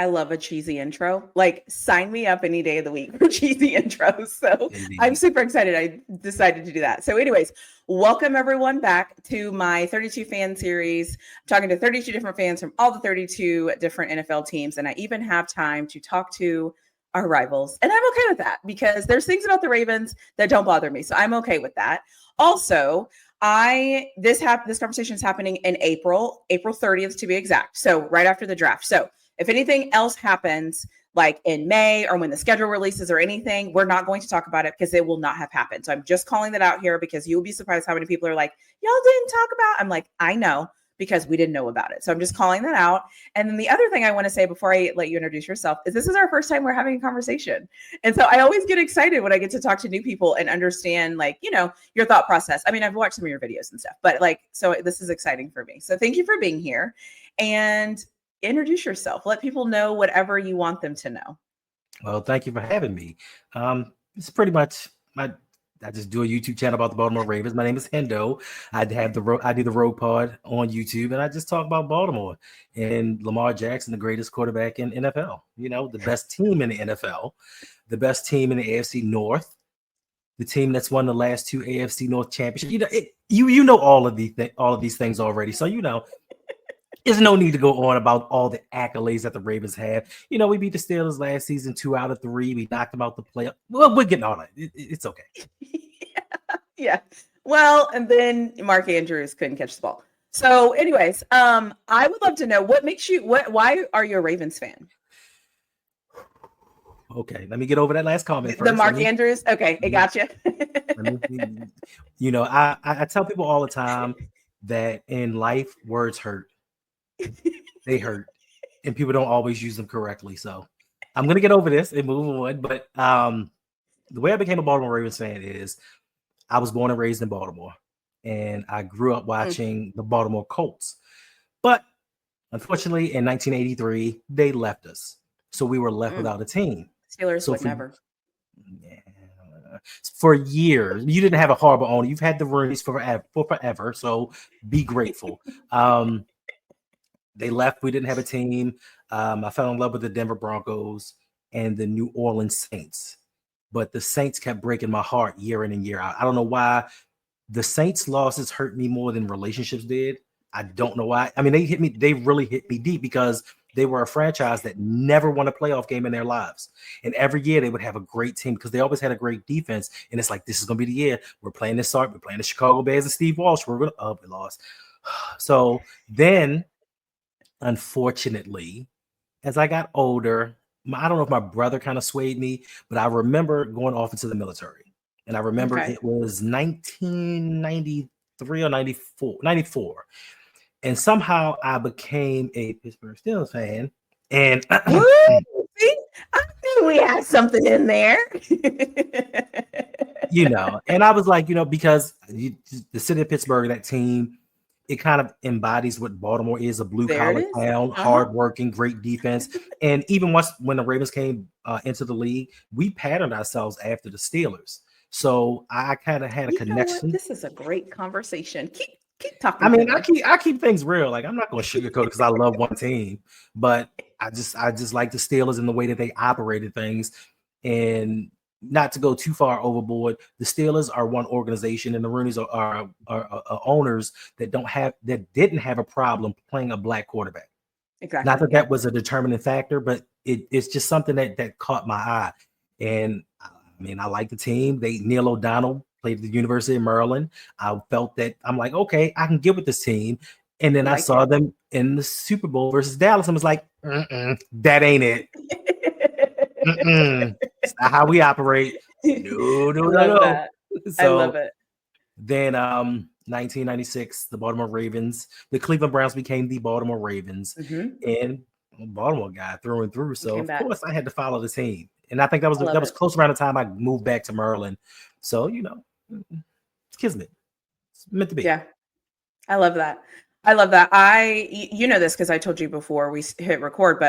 I love a cheesy intro. Like, sign me up any day of the week for cheesy intros. So I'm Indeed. super excited. I decided to do that. So, anyways, welcome everyone back to my 32 fan series. I'm talking to 32 different fans from all the 32 different NFL teams. And I even have time to talk to our rivals. And I'm okay with that because there's things about the Ravens that don't bother me. So I'm okay with that. Also, this conversation is happening in April 30th to be exact. So right after the draft. So if anything else happens like in May or when the schedule releases or anything, we're not going to talk about it because it will not have happened. So I'm just calling that out here because you'll be surprised how many people are like, y'all didn't talk about. I'm like, I know because we didn't know about it. So I'm just calling that out. And then the other thing I want to say before I let you introduce yourself is this is our first time we're having a conversation. And so I always get excited when I get to talk to new people and understand like, your thought process. I mean, I've watched some of your videos and stuff, but like, so this is exciting for me. So thank you for being here and introduce yourself. Let people know whatever you want them to know. Well, thank you for having me. It's pretty much I just do a YouTube channel about the Baltimore Ravens. My name is Hendo. I do the Rogue Pod on YouTube, and I just talk about Baltimore and Lamar Jackson, the greatest quarterback in NFL. The best team in the NFL, the best team in the AFC North, the team that's won the last two AFC North championships. You know all of these things already. So there's no need to go on about all the accolades that the Ravens have. We beat the Steelers last season 2 out of 3. We knocked them out the playoff. Well, we're getting all that. It's okay. Yeah. Well, and then Mark Andrews couldn't catch the ball. So, anyways, I would love to know why are you a Ravens fan? Okay, let me get over that last comment first. The Mark Andrews. Okay, I gotcha. I tell people all the time that in life, words hurt. They hurt, and people don't always use them correctly. So I'm gonna get over this and move on. But the way I became a Baltimore Ravens fan is I was born and raised in Baltimore, and I grew up watching the Baltimore Colts. But unfortunately, in 1983, they left us, so we were left without a team. Steelers would never. For years, you didn't have a horrible owner. You've had the Rooney's for forever, so be grateful. They left. We didn't have a team. I fell in love with the Denver Broncos and the New Orleans Saints. But the Saints kept breaking my heart year in and year out. I don't know why. The Saints' losses hurt me more than relationships did. I don't know why. I mean, they really hit me deep because they were a franchise that never won a playoff game in their lives. And every year they would have a great team because they always had a great defense. And it's like, this is going to be the year. We're playing this start. We're playing the Chicago Bears and Steve Walsh. We lost. So then, unfortunately, as I got older, I don't know if my brother kind of swayed me, but I remember going off into the military. And I remember It was 1993 or 94. And somehow I became a Pittsburgh Steelers fan. And see, I knew we had something in there. And I was like, because the city of Pittsburgh, that team, it kind of embodies what Baltimore is, a blue-collar town, hardworking, great defense. And even when the Ravens came into the league, we patterned ourselves after the Steelers. So I kind of had a connection. This is a great conversation. Keep talking. I mean, I keep things real. Like, I'm not going to sugarcoat it because I love one team, but I just like the Steelers and the way that they operated things. And not to go too far overboard, the Steelers are one organization, and the Rooneys are owners that didn't have a problem playing a black quarterback. Exactly. Not that was a determining factor, but it's just something that caught my eye. And I mean, I like the team. Neil O'Donnell played at the University of Maryland. I felt that I'm like, okay, I can get with this team. And then I saw them in the Super Bowl versus Dallas and was like, that ain't it. It's not how we operate. No. So, I love it. Then 1996, the Baltimore Ravens, the Cleveland Browns became the Baltimore Ravens. And I'm a Baltimore guy through and through. So of course I had to follow the team. And I think that was close around the time I moved back to Maryland. So, it's kismet. It's meant to be. Yeah. I love that. You know this because I told you before we hit record,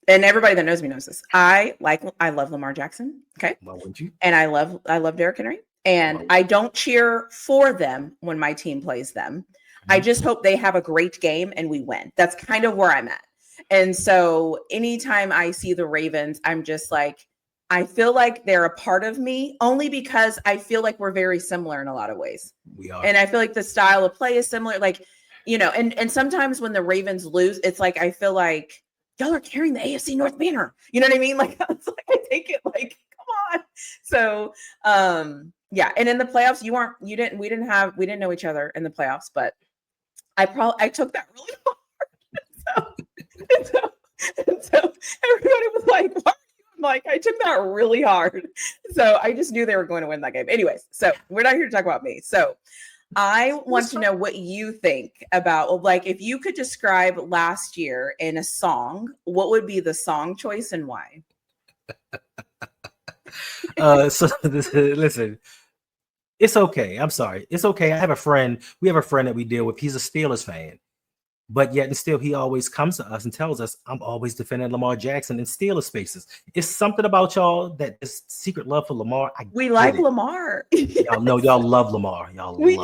and everybody that knows me knows this. I love Lamar Jackson. Okay. Why wouldn't you? And I love Derrick Henry. And I don't cheer for them when my team plays them. I just hope they have a great game and we win. That's kind of where I'm at. And so anytime I see the Ravens, I'm just like, I feel like they're a part of me only because I feel like we're very similar in a lot of ways. We are. And I feel like the style of play is similar. Like, you know, and sometimes when the Ravens lose, it's like I feel like y'all are carrying the AFC North banner. You know what I mean? Like, it's like I take it like, come on. So yeah. And in the playoffs, we didn't know each other in the playoffs, but I took that really hard. So everybody was like, what? I'm like, I took that really hard. So I just knew they were going to win that game. Anyways, so we're not here to talk about me. So I want to know what you think about, like, if you could describe last year in a song, what would be the song choice and why? Listen, it's okay. I'm sorry. It's okay. We have a friend that we deal with. He's a Steelers fan. But yet and still, he always comes to us and tells us, I'm always defending Lamar Jackson in Steelers spaces. It's something about y'all that is secret love for Lamar. We like Lamar. Y'all know y'all love Lamar. We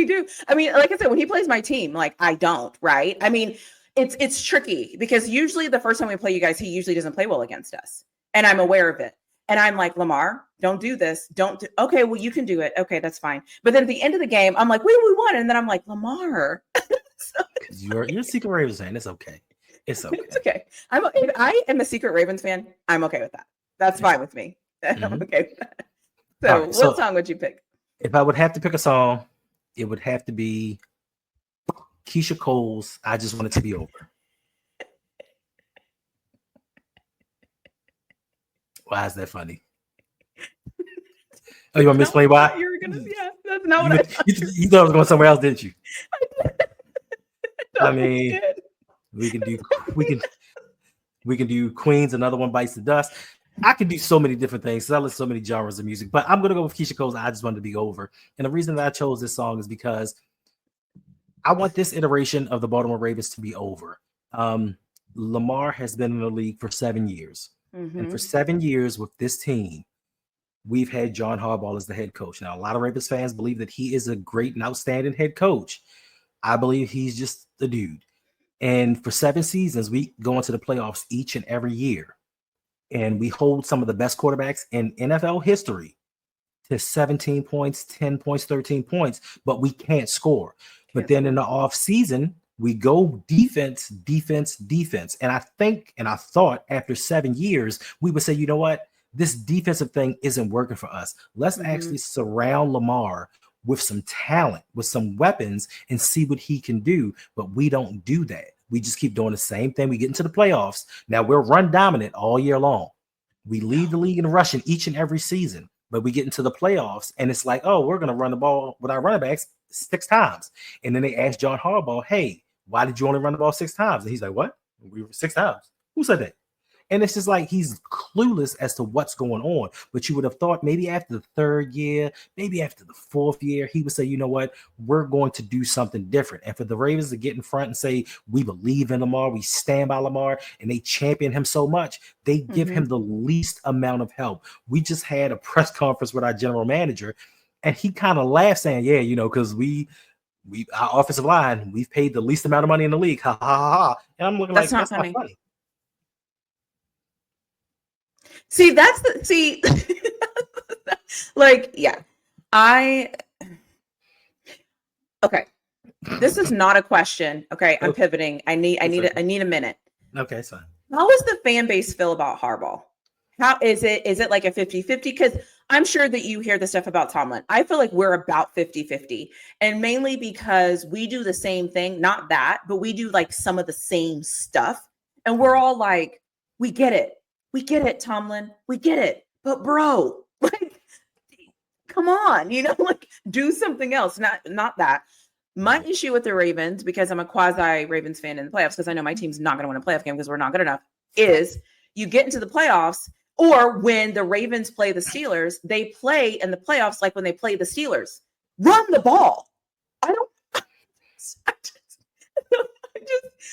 do. I mean, like I said, when he plays my team, like I don't, right? I mean, it's tricky because usually the first time we play you guys, he usually doesn't play well against us. And I'm aware of it. And I'm like, Lamar, don't do this. Okay, well, you can do it. Okay, that's fine. But then at the end of the game, I'm like, we won. And then I'm like, Lamar. You're a secret Ravens fan. It's okay. It's okay. It's okay. If I am a secret Ravens fan, I'm okay with that. That's fine with me. I'm okay with that. So right, what song would you pick? If I would have to pick a song, it would have to be Keisha Cole's I Just Want It to Be Over. Why is that funny? Oh, you want me to explain why? You were gonna, yeah, that's not what I thought. You thought I was going somewhere else, didn't you? I mean, we can do Queens, Another One Bites the Dust. I can do so many different things because I listen to so many genres of music, but I'm gonna go with Keisha Cole's I Just Want to Be Over. And the reason that I chose this song is because I want this iteration of the Baltimore Ravens to be over. Lamar has been in the league for 7 years. And for 7 years with this team, we've had John Harbaugh as the head coach. Now, a lot of Ravens fans believe that he is a great and outstanding head coach. I believe he's just the dude. And for 7 seasons, we go into the playoffs each and every year. And we hold some of the best quarterbacks in NFL history to 17 points, 10 points, 13 points, but we can't score. But then in the off season, we go defense. And I thought after 7 years, we would say, you know what? This defensive thing isn't working for us. Let's actually surround Lamar with some talent, with some weapons, and see what he can do. But we don't do that. We just keep doing the same thing. We get into the playoffs. Now we're run dominant all year long. We lead the league in rushing each and every season. But we get into the playoffs, and it's like, oh, we're going to run the ball with our running backs 6 times. And then they ask John Harbaugh, hey, why did you only run the ball 6 times? And he's like, what? We were 6 times. Who said that? And it's just like he's clueless as to what's going on. But you would have thought maybe after the 3rd year, maybe after the 4th year, he would say, you know what, we're going to do something different. And for the Ravens to get in front and say, we believe in Lamar, we stand by Lamar, and they champion him so much, they give him the least amount of help. We just had a press conference with our general manager, and he kind of laughed saying, yeah, you know, because our offensive line, we've paid the least amount of money in the league. Ha, ha, ha, ha. And I'm looking that's not funny. See, like, yeah, okay. This is not a question. Okay. I'm pivoting. I need a minute. Okay. It's fine. How does the fan base feel about Harbaugh? How is it like a 50-50? Because I'm sure that you hear the stuff about Tomlin. I feel like we're about 50-50, and mainly because we do the same thing, not that, but we do like some of the same stuff. And we're all like, we get it. We get it, Tomlin. We get it. But bro, like, come on, you know, like do something else. Not that. My issue with the Ravens, because I'm a quasi Ravens fan in the playoffs, because I know my team's not going to win a playoff game because we're not good enough, is you get into the playoffs, or when the Ravens play the Steelers, they play in the playoffs like when they play the Steelers. Run the ball.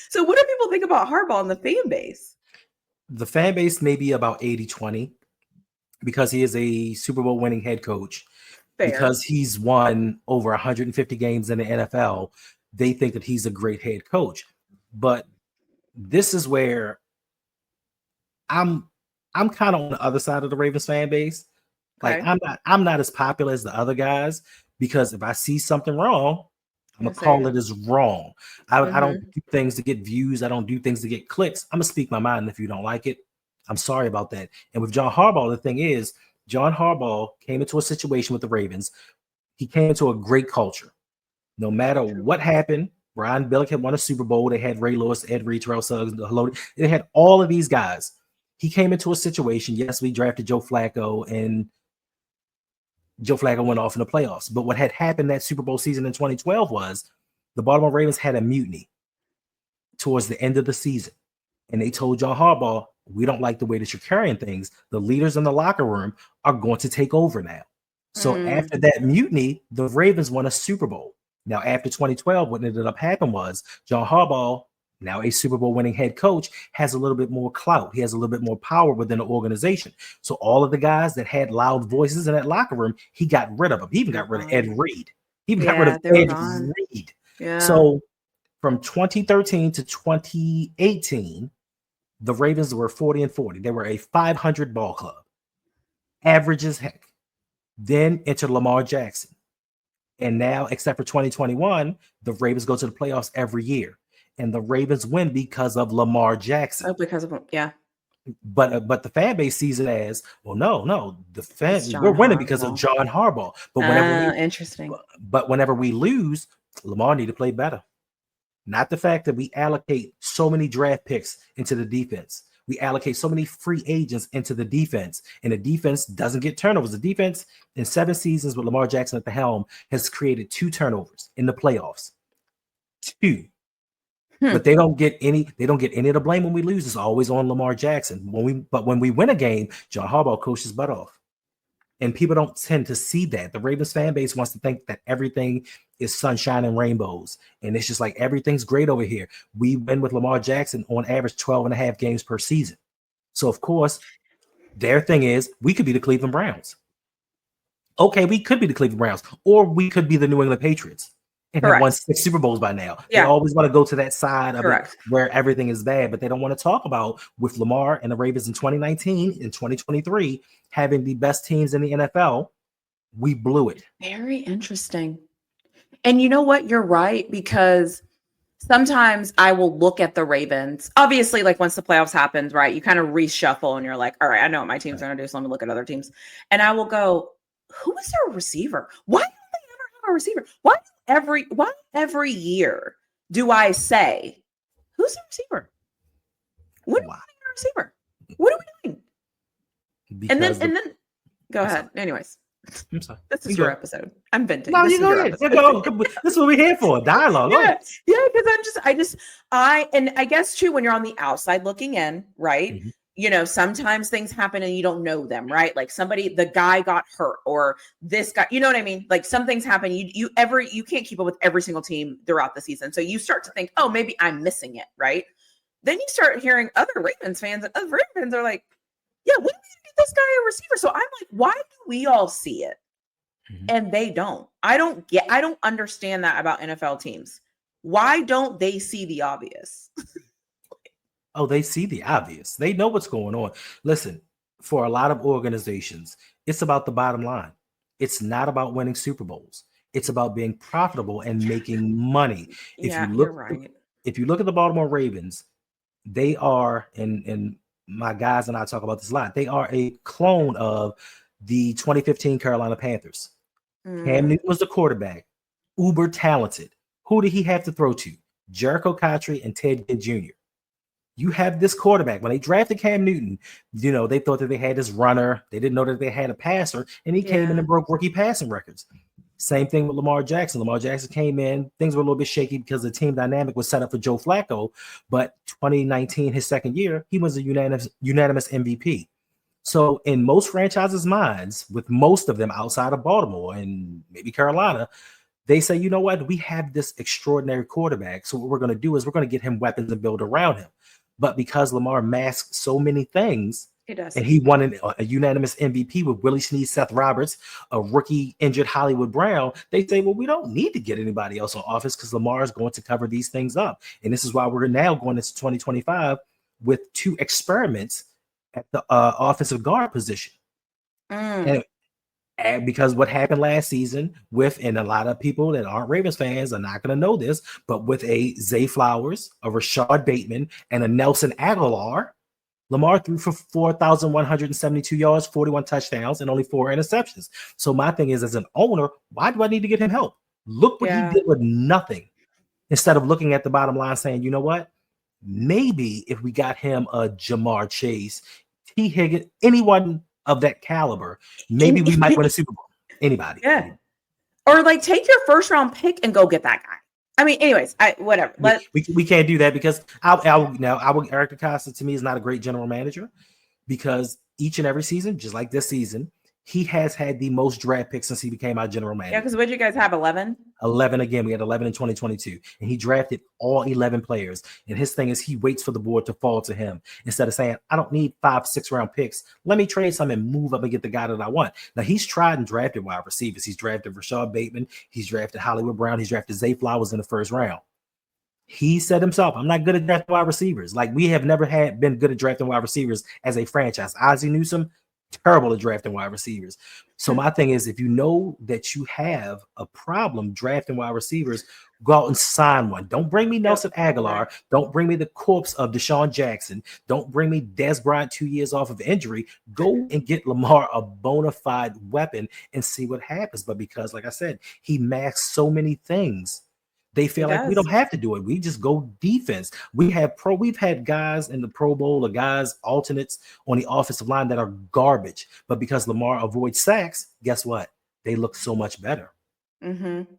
So what do people think about Harbaugh and the fan base? The fan base may be about 80-20 because he is a Super Bowl winning head coach. Fair. Because he's won over 150 games in the NFL, they think that he's a great head coach. But this is where I'm kind of on the other side of the Ravens fan base. Like Okay. I'm not as popular as the other guys because if I see something wrong, I'm gonna call it as wrong. I don't do things to get views. I don't do things to get clicks. I'm gonna speak my mind. And if you don't like it, I'm sorry about that. And with John Harbaugh, the thing is, John Harbaugh came into a situation with the Ravens. He came into a great culture. No matter what happened, Brian Billick had won a Super Bowl. They had Ray Lewis, Ed Reed, Terrell Suggs, they had all of these guys. He came into a situation. Yes, we drafted Joe Flacco, and Joe Flacco went off in the playoffs. But what had happened that Super Bowl season in 2012 was the Baltimore Ravens had a mutiny towards the end of the season. And they told John Harbaugh, we don't like the way that you're carrying things. The leaders in the locker room are going to take over now. So after that mutiny, the Ravens won a Super Bowl. Now, after 2012, what ended up happening was John Harbaugh, now a Super Bowl winning head coach, has a little bit more clout. He has a little bit more power within the organization. So all of the guys that had loud voices in that locker room, he got rid of them. He even got rid of Ed Reed. He even got rid of Ed Reed. Yeah. So from 2013 to 2018, the Ravens were 40-40. They were a 500 ball club. Average as heck. Then entered Lamar Jackson. And now, except for 2021, the Ravens go to the playoffs every year. And the Ravens win because of Lamar Jackson. Oh, because of him, yeah. But the fan base sees it as, well, no, we're winning because of John Harbaugh. But interesting. But whenever we lose, Lamar need to play better. Not the fact that we allocate so many draft picks into the defense. We allocate so many free agents into the defense, and the defense doesn't get turnovers. The defense in 7 seasons with Lamar Jackson at the helm has created 2 turnovers in the playoffs. 2. But they don't get any of the blame when we lose. It's always on Lamar Jackson. When we win a game, John Harbaugh coached his butt off. And people don't tend to see that. The Ravens fan base wants to think that everything is sunshine and rainbows. And it's just like everything's great over here. We win with Lamar Jackson on average 12 and a half games per season. So, of course, their thing is we could be the Cleveland Browns. Okay, we could be the Cleveland Browns. Or we could be the New England Patriots and have won 6 Super Bowls by now. Yeah. They always want to go to that side of it where everything is bad. But they don't want to talk about with Lamar and the Ravens in 2019 and 2023 having the best teams in the NFL. We blew it. Very interesting. And you know what? You're right, because sometimes I will look at the Ravens. Obviously, like once the playoffs happens, right, you kind of reshuffle and you're like, all right, I know what my team's going to do, so let me look at other teams. And I will go, who is their receiver? Why don't they ever have a receiver? Why every year do I say, who's the receiver? What are we doing a receiver? What are we doing? Because and then go ahead. Anyways. I'm sorry. This is your episode. I'm venting. No, you go ahead. This is what we're here for. Dialogue. Yeah, because I guess too, when you're on the outside looking in, right? Mm-hmm. You know, sometimes things happen and you don't know them, right? Like the guy got hurt or this guy, you know what I mean? Like some things happen. You can't keep up with every single team throughout the season. So you start to think, oh, maybe I'm missing it, right? Then you start hearing other Ravens fans and other Ravens are like, yeah, when are we gonna get this guy a receiver? So I'm like, why do we all see it? Mm-hmm. And they don't. I don't understand that about NFL teams. Why don't they see the obvious? Oh, they see the obvious. They know what's going on. Listen, for a lot of organizations, it's about the bottom line. It's not about winning Super Bowls. It's about being profitable and making money. You're right. If you look at the Baltimore Ravens, they are, and my guys and I talk about this a lot, they are a clone of the 2015 Carolina Panthers. Cam Newton was the quarterback, uber talented. Who did he have to throw to? Jericho Cotchery and Ted Ginn Jr. You have this quarterback. When they drafted Cam Newton, you know, they thought that they had this runner. They didn't know that they had a passer, and he came in and broke rookie passing records. Same thing with Lamar Jackson. Lamar Jackson came in. Things were a little bit shaky because the team dynamic was set up for Joe Flacco. But 2019, his second year, he was a unanimous MVP. So in most franchises' minds, with most of them outside of Baltimore and maybe Carolina, they say, you know what? We have this extraordinary quarterback. So what we're going to do is we're going to get him weapons and build around him. But because Lamar masks so many things, He does. And he won a unanimous MVP with Willie Snead, Seth Roberts, a rookie injured Hollywood Brown. They say, well, we don't need to get anybody else on offense because Lamar is going to cover these things up. And this is why we're now going into 2025 with 2 experiments at the offensive guard position. And because what happened last season with, and a lot of people that aren't Ravens fans are not going to know this, but with a Zay Flowers, a Rashad Bateman, and a Nelson Aguilar, Lamar threw for 4,172 yards, 41 touchdowns, and only 4 interceptions. So my thing is, as an owner, why do I need to get him help? Look what he did with nothing. Instead of looking at the bottom line saying, you know what? Maybe if we got him a Jamar Chase, T. Higgins, anyone of that caliber, maybe we might win a Super Bowl. Anybody. Yeah. Or like take your first round pick and go get that guy. I mean, anyways, whatever. We can't do that because Eric DeCosta to me is not a great general manager because each and every season, just like this season, he has had the most draft picks since he became our general manager. Yeah, because what did you guys have? 11? 11 again. We had 11 in 2022, and he drafted all 11 players. And his thing is he waits for the board to fall to him instead of saying, I don't need 5-6 round picks. Let me trade some and move up and get the guy that I want. Now, he's tried and drafted wide receivers. He's drafted Rashad Bateman. He's drafted Hollywood Brown. He's drafted Zay Flowers in the first round. He said himself, I'm not good at drafting wide receivers. Like, we have never been good at drafting wide receivers as a franchise. Ozzie Newsome, terrible at drafting wide receivers. So my thing is, if you know that you have a problem drafting wide receivers, go out and sign one. Don't bring me Nelson Aguilar. Don't bring me the corpse of Deshaun Jackson. Don't bring me Dez Bryant 2 years off of injury. Go and get Lamar a bona fide weapon and see what happens. But because, like I said, he masks so many things, they feel like we don't have to do it. We just go defense. We've had guys in the Pro Bowl or guys alternates on the offensive line that are garbage. But because Lamar avoids sacks, guess what? They look so much better. Mm-hmm.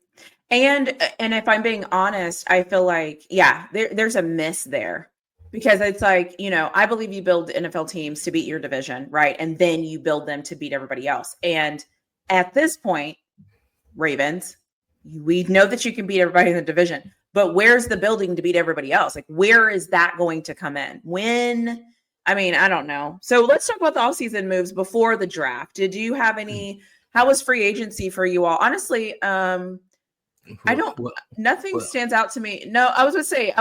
And if I'm being honest, I feel like, there's a miss there because it's like, I believe you build NFL teams to beat your division, right? And then you build them to beat everybody else. And at this point, Ravens, we know that you can beat everybody in the division, but where's the building to beat everybody else? Like, where is that going to come in? I don't know. So let's talk about the offseason moves before the draft. Did you have any, how was free agency for you all? Honestly, nothing stands out to me. No, I was going to say,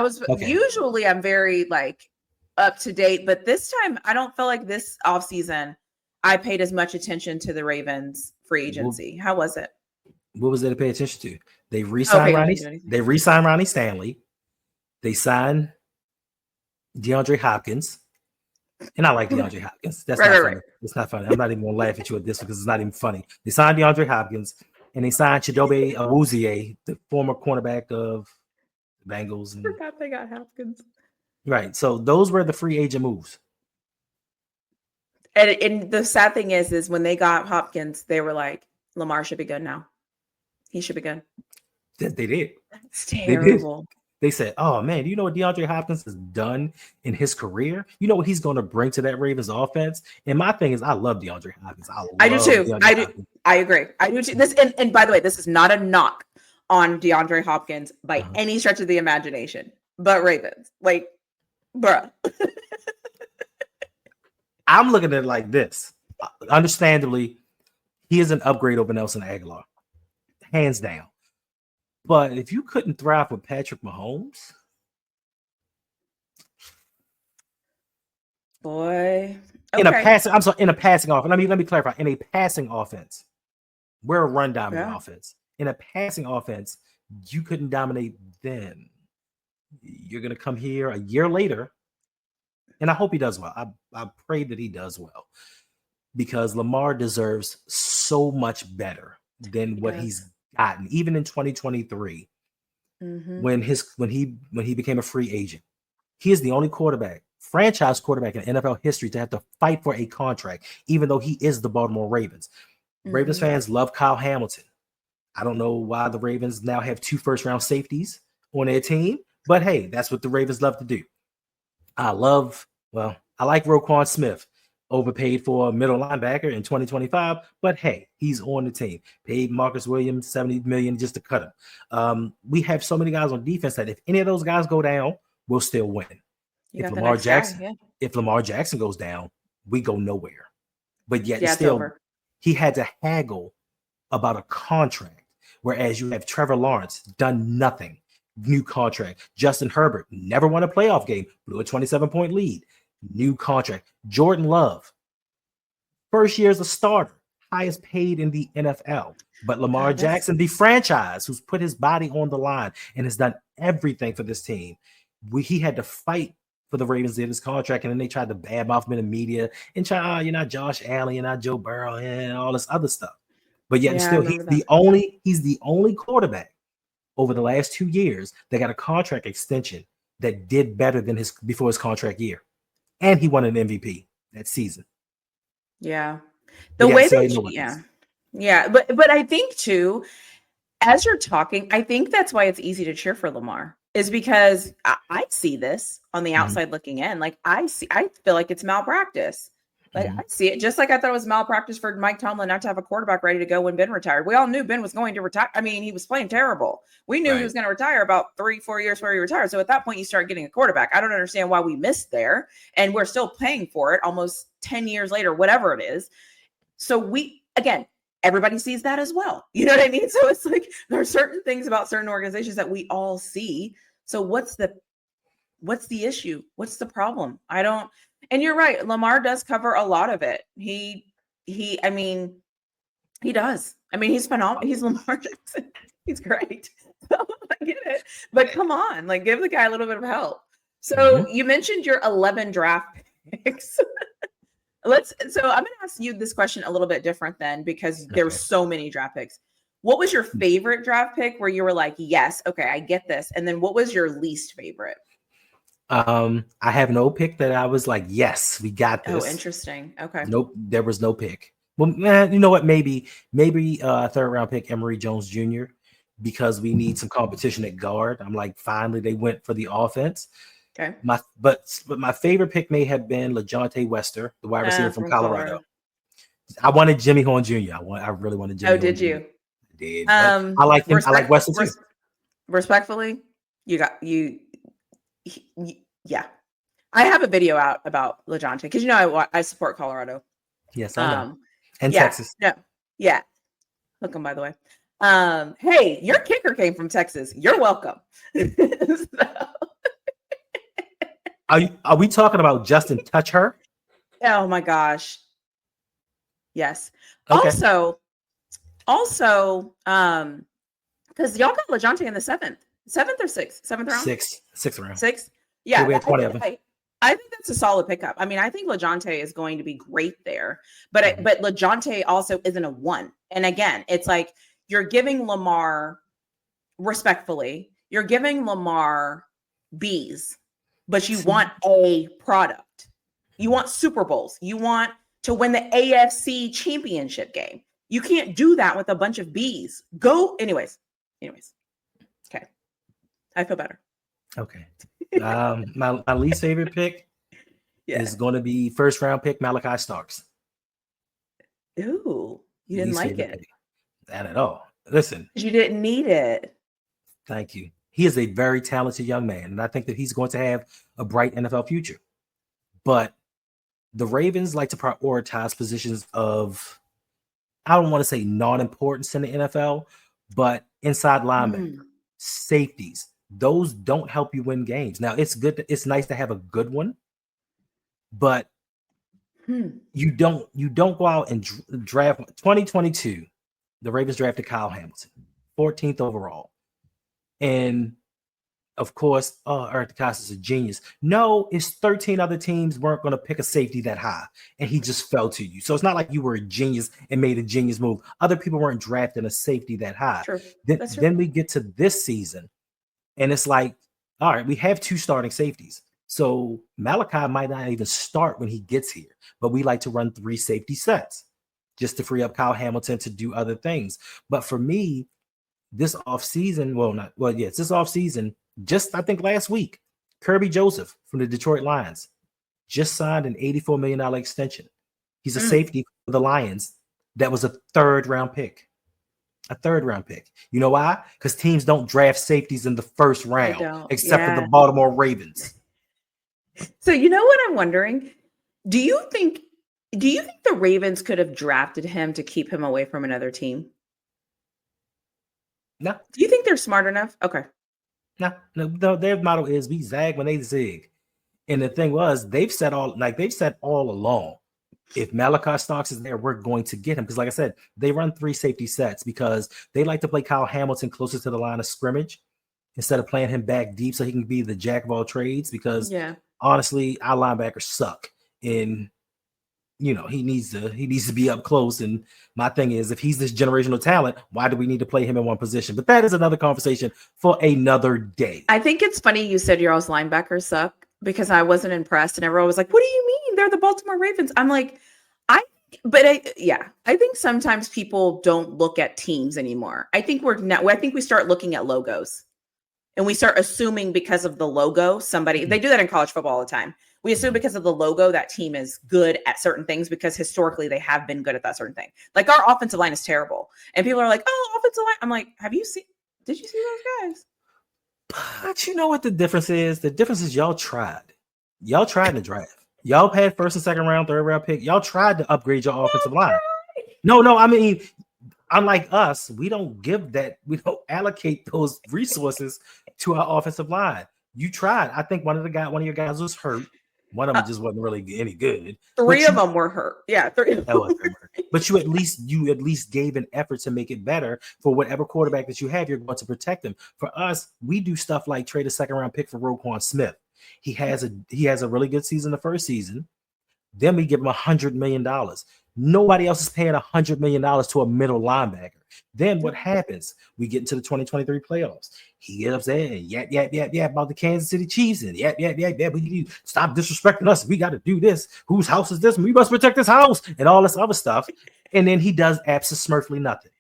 usually I'm very like up to date, but this time I don't feel like this offseason I paid as much attention to the Ravens free agency. How was it? What was there to pay attention to? They re-signed Ronnie Stanley. They signed DeAndre Hopkins. And I like DeAndre Hopkins. That's not funny. It's not funny. I'm not even going to laugh at you at this because it's not even funny. They signed DeAndre Hopkins and they signed Chidobe Awuzie, the former cornerback of the Bengals. I forgot they got Hopkins. Right. So those were the free agent moves. And the sad thing is when they got Hopkins, they were like, Lamar should be good now. He should be good. They did. That's terrible. They said, oh, man, do you know what DeAndre Hopkins has done in his career? You know what he's going to bring to that Ravens offense? And my thing is, I love DeAndre Hopkins. I do too. I agree. I do too. This, and by the way, this is not a knock on DeAndre Hopkins by any stretch of the imagination. But Ravens, like, bruh. I'm looking at it like this. Understandably, he is an upgrade over Nelson Aguilar. Hands down. But if you couldn't thrive with Patrick Mahomes, boy, in a passing offense. Let me clarify. In a passing offense, we're a run dominant offense. In a passing offense, you couldn't dominate then. You're gonna come here a year later, and I hope he does well. I pray that he does well because Lamar deserves so much better than what he's gotten, even in 2023, when he became a free agent. He is the only franchise quarterback in NFL history to have to fight for a contract, even though he is the Baltimore Ravens. Ravens fans love Kyle Hamilton. I don't know why the Ravens now have 2 first-round safeties on their team, but hey, that's what the Ravens love to do. I like Roquan Smith. Overpaid for a middle linebacker in 2025, but hey, he's on the team. Paid Marcus Williams $70 million just to cut him. We have so many guys on defense that if any of those guys go down, we'll still win. If Lamar Jackson goes down, we go nowhere. But yet Yeah, it's still, over. he had to haggle about a contract. Whereas you have Trevor Lawrence, done nothing, new contract. Justin Herbert, never won a playoff game, blew a 27-point lead, new contract. Jordan Love, first year as a starter, highest paid in the NFL. But Lamar Jackson, the franchise, who's put his body on the line and has done everything for this team. He had to fight for the Ravens to get his contract, and then they tried to badmouth him in the media and try, you're not Josh Allen, you're not Joe Burrow, and all this other stuff. But yet still, he's the only quarterback over the last 2 years that got a contract extension that did better than before his contract year. And he won an MVP that season. Yeah. The way but I think too, as you're talking, I think that's why it's easy to cheer for Lamar, is because I see this on the outside looking in. Like I feel like it's malpractice. Like I see it, just like I thought it was malpractice for Mike Tomlin not to have a quarterback ready to go when Ben retired. We all knew Ben was going to retire. I mean, he was playing terrible. We knew he was going to retire about 3-4 years before he retired. So at that point, you start getting a quarterback. I don't understand why we missed there, and we're still paying for it almost 10 years later, whatever it is. So everybody sees that as well. You know what I mean? So it's like there are certain things about certain organizations that we all see. So what's the issue? What's the problem? And you're right. Lamar does cover a lot of it. He does. I mean, he's phenomenal. He's Lamar Jackson. He's great. So I get it. But come on, like give the guy a little bit of help. So you mentioned your 11 draft picks. So I'm going to ask you this question a little bit different then, because there were so many draft picks. What was your favorite draft pick where you were like, yes, okay, I get this? And then what was your least favorite? I have no pick that I was like, yes, we got this. Oh, interesting. Okay. Nope, there was no pick. Well, you know what? Maybe third round pick Emory Jones Jr. because we need some competition at guard. I'm like, finally they went for the offense. Okay. But my favorite pick may have been LaJohntay Wester, the wide receiver from Colorado. I wanted Jimmy Horn Jr. I really wanted Jimmy. Oh, did you? I did. I like him. I like Wester too. Respectfully, yeah. I have a video out about LaJohntay because I support Colorado. Yes, I know. And Texas. No, yeah. Look him, by the way. Hey, your kicker came from Texas. You're welcome. Are we talking about Justin Touch Her? Oh my gosh. Yes. Okay. Also, because y'all got LaJohntay in the seventh or sixth round? Sixth round. Sixth? Yeah. We had 20 of them. I think that's a solid pickup. I mean, I think LaJohntay is going to be great there, but LaJohntay also isn't a one. And again, it's like you're giving Lamar, respectfully, you're giving Lamar B's, but you want a product. You want Super Bowls. You want to win the AFC championship game. You can't do that with a bunch of B's. Anyways. Okay. I feel better. Okay. My least favorite pick is going to be first round pick Malachi Starks. Ooh, you didn't like it. Not at all. Listen. You didn't need it. Thank you. He is a very talented young man, and I think that he's going to have a bright NFL future. But the Ravens like to prioritize positions of, I don't want to say non-importance in the NFL, but inside linebacker, safeties. Those don't help you win games. Now, it's good. It's nice to have a good one, but you don't go out and draft 2022. The Ravens drafted Kyle Hamilton, 14th overall. And of course, Eric DeCosta is a genius. No, it's 13 other teams weren't going to pick a safety that high, and he just fell to you. So it's not like you were a genius and made a genius move. Other people weren't drafting a safety that high. True. Then we get to this season, and it's like, all right, we have two starting safeties. So Malachi might not even start when he gets here, but we like to run 3 safety sets just to free up Kyle Hamilton to do other things. But for me, this offseason, this offseason, just I think last week, Kirby Joseph from the Detroit Lions just signed an $84 million extension. He's a safety for the Lions. That was a third round pick. You know why? Because teams don't draft safeties in the first round, except for the Baltimore Ravens. So you know what I'm wondering? Do you think Do you think the Ravens could have drafted him to keep him away from another team? No, Do you think they're smart enough? Okay. no. Their motto is we zag when they zig. And the thing was, they've said all along, if Malachi Starks is there, we're going to get him. Because, like I said, they run 3 safety sets because they like to play Kyle Hamilton closer to the line of scrimmage instead of playing him back deep so he can be the jack of all trades. Because honestly, our linebackers suck. And he needs to be up close. And my thing is, if he's this generational talent, why do we need to play him in one position? But that is another conversation for another day. I think it's funny you said your all's linebackers suck because I wasn't impressed, and everyone was like, "What do you mean? They're the Baltimore Ravens." I'm like, I think sometimes people don't look at teams anymore. I think we start looking at logos. And we start assuming because of the logo, they do that in college football all the time. We assume because of the logo, that team is good at certain things because historically they have been good at that certain thing. Like our offensive line is terrible. And people are like, oh, offensive line. I'm like, did you see those guys? But you know what the difference is? The difference is y'all tried. Y'all tried in the draft. Y'all had first and second round, third round pick. Y'all tried to upgrade your offensive line. No, I mean, unlike us, we don't allocate those resources to our offensive line. You tried. I think one of your guys was hurt. One of them just wasn't really any good. 3 of them were hurt. Yeah, 3 of them. But you at least gave an effort to make it better for whatever quarterback that you have. You're going to protect them. For us, we do stuff like trade a second round pick for Roquan Smith. He has a really good season the first season. Then we give him $100 million. Nobody else is paying $100 million to a middle linebacker. Then what happens? We get into the 2023 playoffs. He gets upset and yap about the Kansas City Chiefs and yap. We need to stop disrespecting us. We got to do this. Whose house is this? We must protect this house and all this other stuff. And then he does absolutely nothing.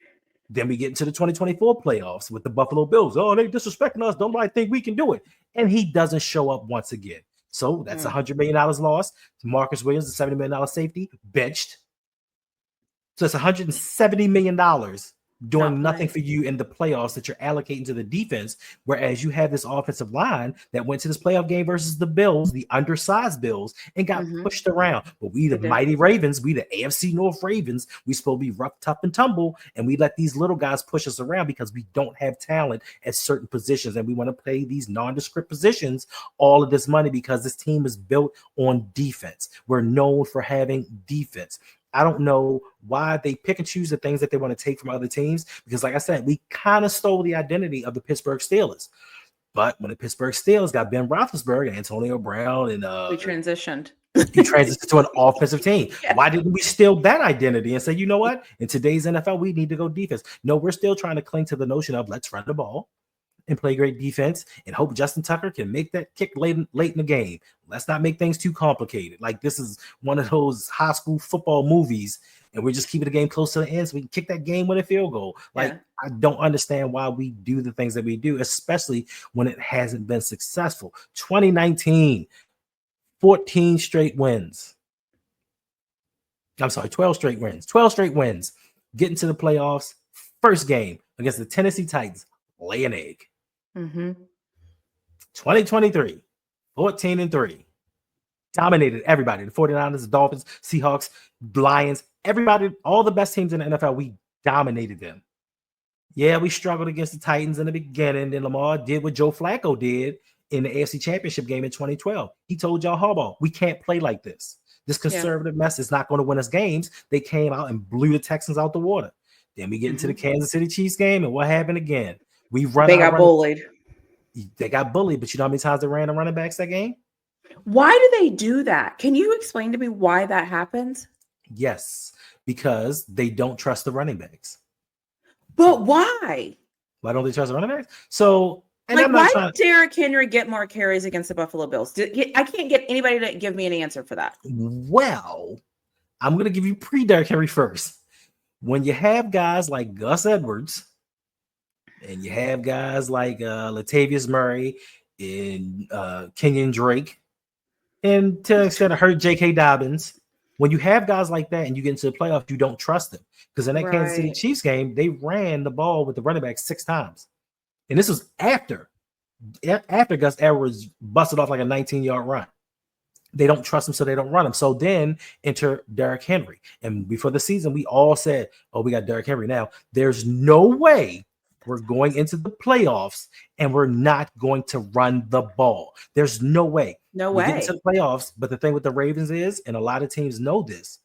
Then we get into the 2024 playoffs with the Buffalo Bills. Oh, they disrespecting us. Don't nobody think we can do it. And he doesn't show up once again. So that's $100 million lost. Marcus Williams, the $70 million safety, benched. So it's $170 million doing nothing for you in the playoffs that you're allocating to the defense, whereas you have this offensive line that went to this playoff game versus the Bills, the undersized Bills, and got pushed around. But we, the mighty Ravens, we, the AFC North Ravens, we supposed to be rough, tough, and tumble, and we let these little guys push us around because we don't have talent at certain positions, and we want to play these nondescript positions all of this money because this team is built on defense. We're known for having defense. I don't know why they pick and choose the things that they want to take from other teams because, like I said, we kind of stole the identity of the Pittsburgh Steelers. But when the Pittsburgh Steelers got Ben Roethlisberger and Antonio Brown and we transitioned. He transitioned to an offensive team. Yeah. Why didn't we steal that identity and say, you know what? In today's NFL, we need to go defense. No, we're still trying to cling to the notion of let's run the ball and play great defense and hope Justin Tucker can make that kick late in the game. Let's not make things too complicated. Like this is one of those high school football movies, and we're just keeping the game close to the end so we can kick that game-winning field goal. Like I don't understand why we do the things that we do, especially when it hasn't been successful. 2019, 14 straight wins. I'm sorry, 12 straight wins. 12 straight wins. Getting to the playoffs, first game against the Tennessee Titans, lay an egg. 2023, 14-3. Dominated everybody. The 49ers, the Dolphins, Seahawks, Lions, everybody, all the best teams in the NFL, we dominated them. Yeah, we struggled against the Titans in the beginning. Then Lamar did what Joe Flacco did in the AFC Championship game in 2012. He told y'all, Harbaugh, we can't play like this. This conservative mess is not going to win us games. They came out and blew the Texans out the water. Then we get into the Kansas City Chiefs game, and what happened again? They got bullied. They got bullied, but you know how many times they ran the running backs that game? Why do they do that? Can you explain to me why that happens? Yes, because they don't trust the running backs. But why? Why don't they trust the running backs? So, why did Derrick Henry get more carries against the Buffalo Bills? I can't get anybody to give me an answer for that. Well, I'm going to give you pre-Derrick Henry first. When you have guys like Gus Edwards and you have guys like Latavius Murray and Kenyon Drake, and to an extent, hurt J.K. Dobbins. When you have guys like that and you get into the playoffs, you don't trust them. Because in that Kansas City Chiefs game, they ran the ball with the running back 6 times. And this was after Gus Edwards busted off like a 19-yard run. They don't trust him, so they don't run him. So then enter Derrick Henry. And before the season, we all said, oh, we got Derrick Henry now. There's no way we're going into the playoffs and we're not going to run the ball. There's no way. No we way. get into the playoffs, but the thing with the Ravens is, and a lot of teams know this,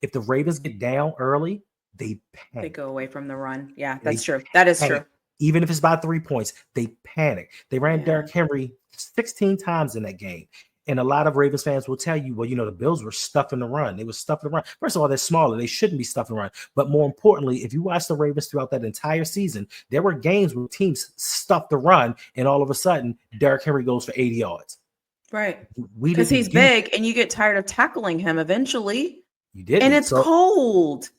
if the Ravens get down early, they panic. They go away from the run. Yeah, that's true. That is true. Even if it's by 3 points, they panic. They ran Derrick Henry 16 times in that game. And a lot of Ravens fans will tell you, well, the Bills were stuffing the run. They were stuffing the run. First of all, they're smaller. They shouldn't be stuffing the run. But more importantly, if you watch the Ravens throughout that entire season, there were games where teams stuffed the run, and all of a sudden, Derrick Henry goes for 80 yards. Right. Because he's big, and you get tired of tackling him eventually. You did. And it's cold.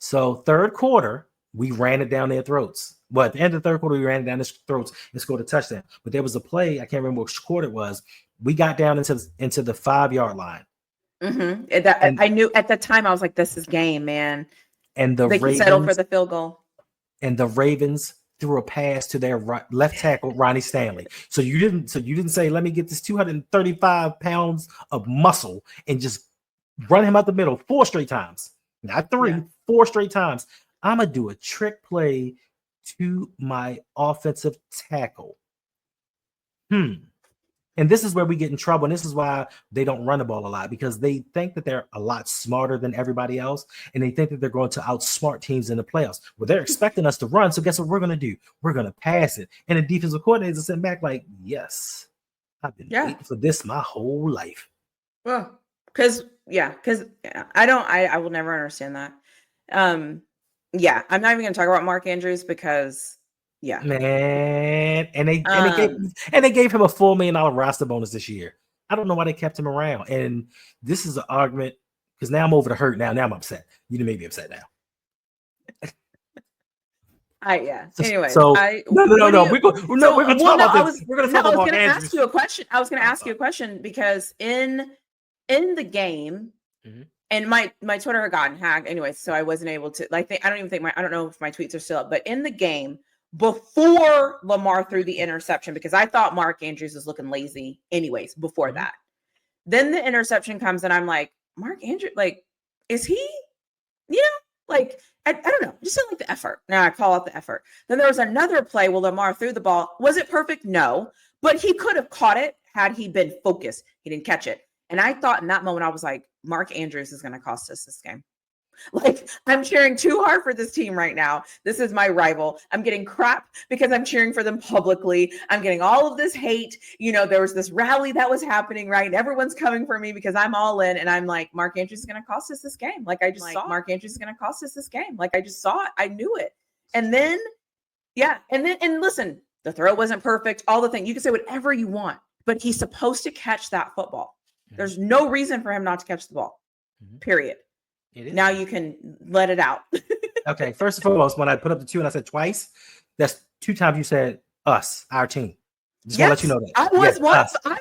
So third quarter, we ran it down their throats. Well, at the end of the third quarter, we ran it down their throats and scored a touchdown. But there was a play, I can't remember which quarter it was. We got down into the 5-yard line. Mm-hmm. I knew at the time, I was like, this is game, man. And they can settle for the field goal. And the Ravens threw a pass to their left tackle, Ronnie Stanley. So you didn't say, let me get this 235 pounds of muscle and just run him out the middle 4 straight times. Not 3, 4 straight times. I'm going to do a trick play to my offensive tackle. And this is where we get in trouble. And this is why they don't run the ball a lot, because they think that they're a lot smarter than everybody else. And they think that they're going to outsmart teams in the playoffs. Well, they're expecting us to run. So guess what we're going to do? We're going to pass it. And the defensive coordinators are sitting back like, yes, I've been waiting for this my whole life. Well, because I will never understand that. I'm not even going to talk about Mark Andrews because man, and they gave him a $4 million roster bonus this year. I don't know why they kept him around. And this is an argument because now I'm over the hurt. Now I'm upset. You may be upset now. Anyway, no. We're going to talk about this. We're going to talk about Andrews. Ask you a question. I was going to ask you a question because in the game, and my Twitter had gotten hacked anyway, so I wasn't able to I don't know if my tweets are still up, but in the game before Lamar threw the interception, because I thought Mark Andrews was looking lazy anyways before that. Then the interception comes and I'm like, Mark Andrews, is he, I don't know, just didn't like the effort. Now I call out the effort. Then there was another play where Lamar threw the ball. Was it perfect? No, but he could have caught it had he been focused. He didn't catch it. And I thought in that moment, I was like, Mark Andrews is going to cost us this game. I'm cheering too hard for this team right now. This is my rival. I'm getting crap because I'm cheering for them publicly. I'm getting all of this hate. There was this rally that was happening, right? And everyone's coming for me because I'm all in. And I'm like, Mark Andrews is going to cost us this game. I just saw Mark Andrews is going to cost us this game. I just saw it. I knew it. And then, and listen, the throw wasn't perfect. All the things. You can say whatever you want, but he's supposed to catch that football. There's no reason for him not to catch the ball, period. Now you can let it out. Okay, first and foremost, when I put up the 2 and I said twice, that's 2 times you said us, our team. Just want to let you know that. I was once. No.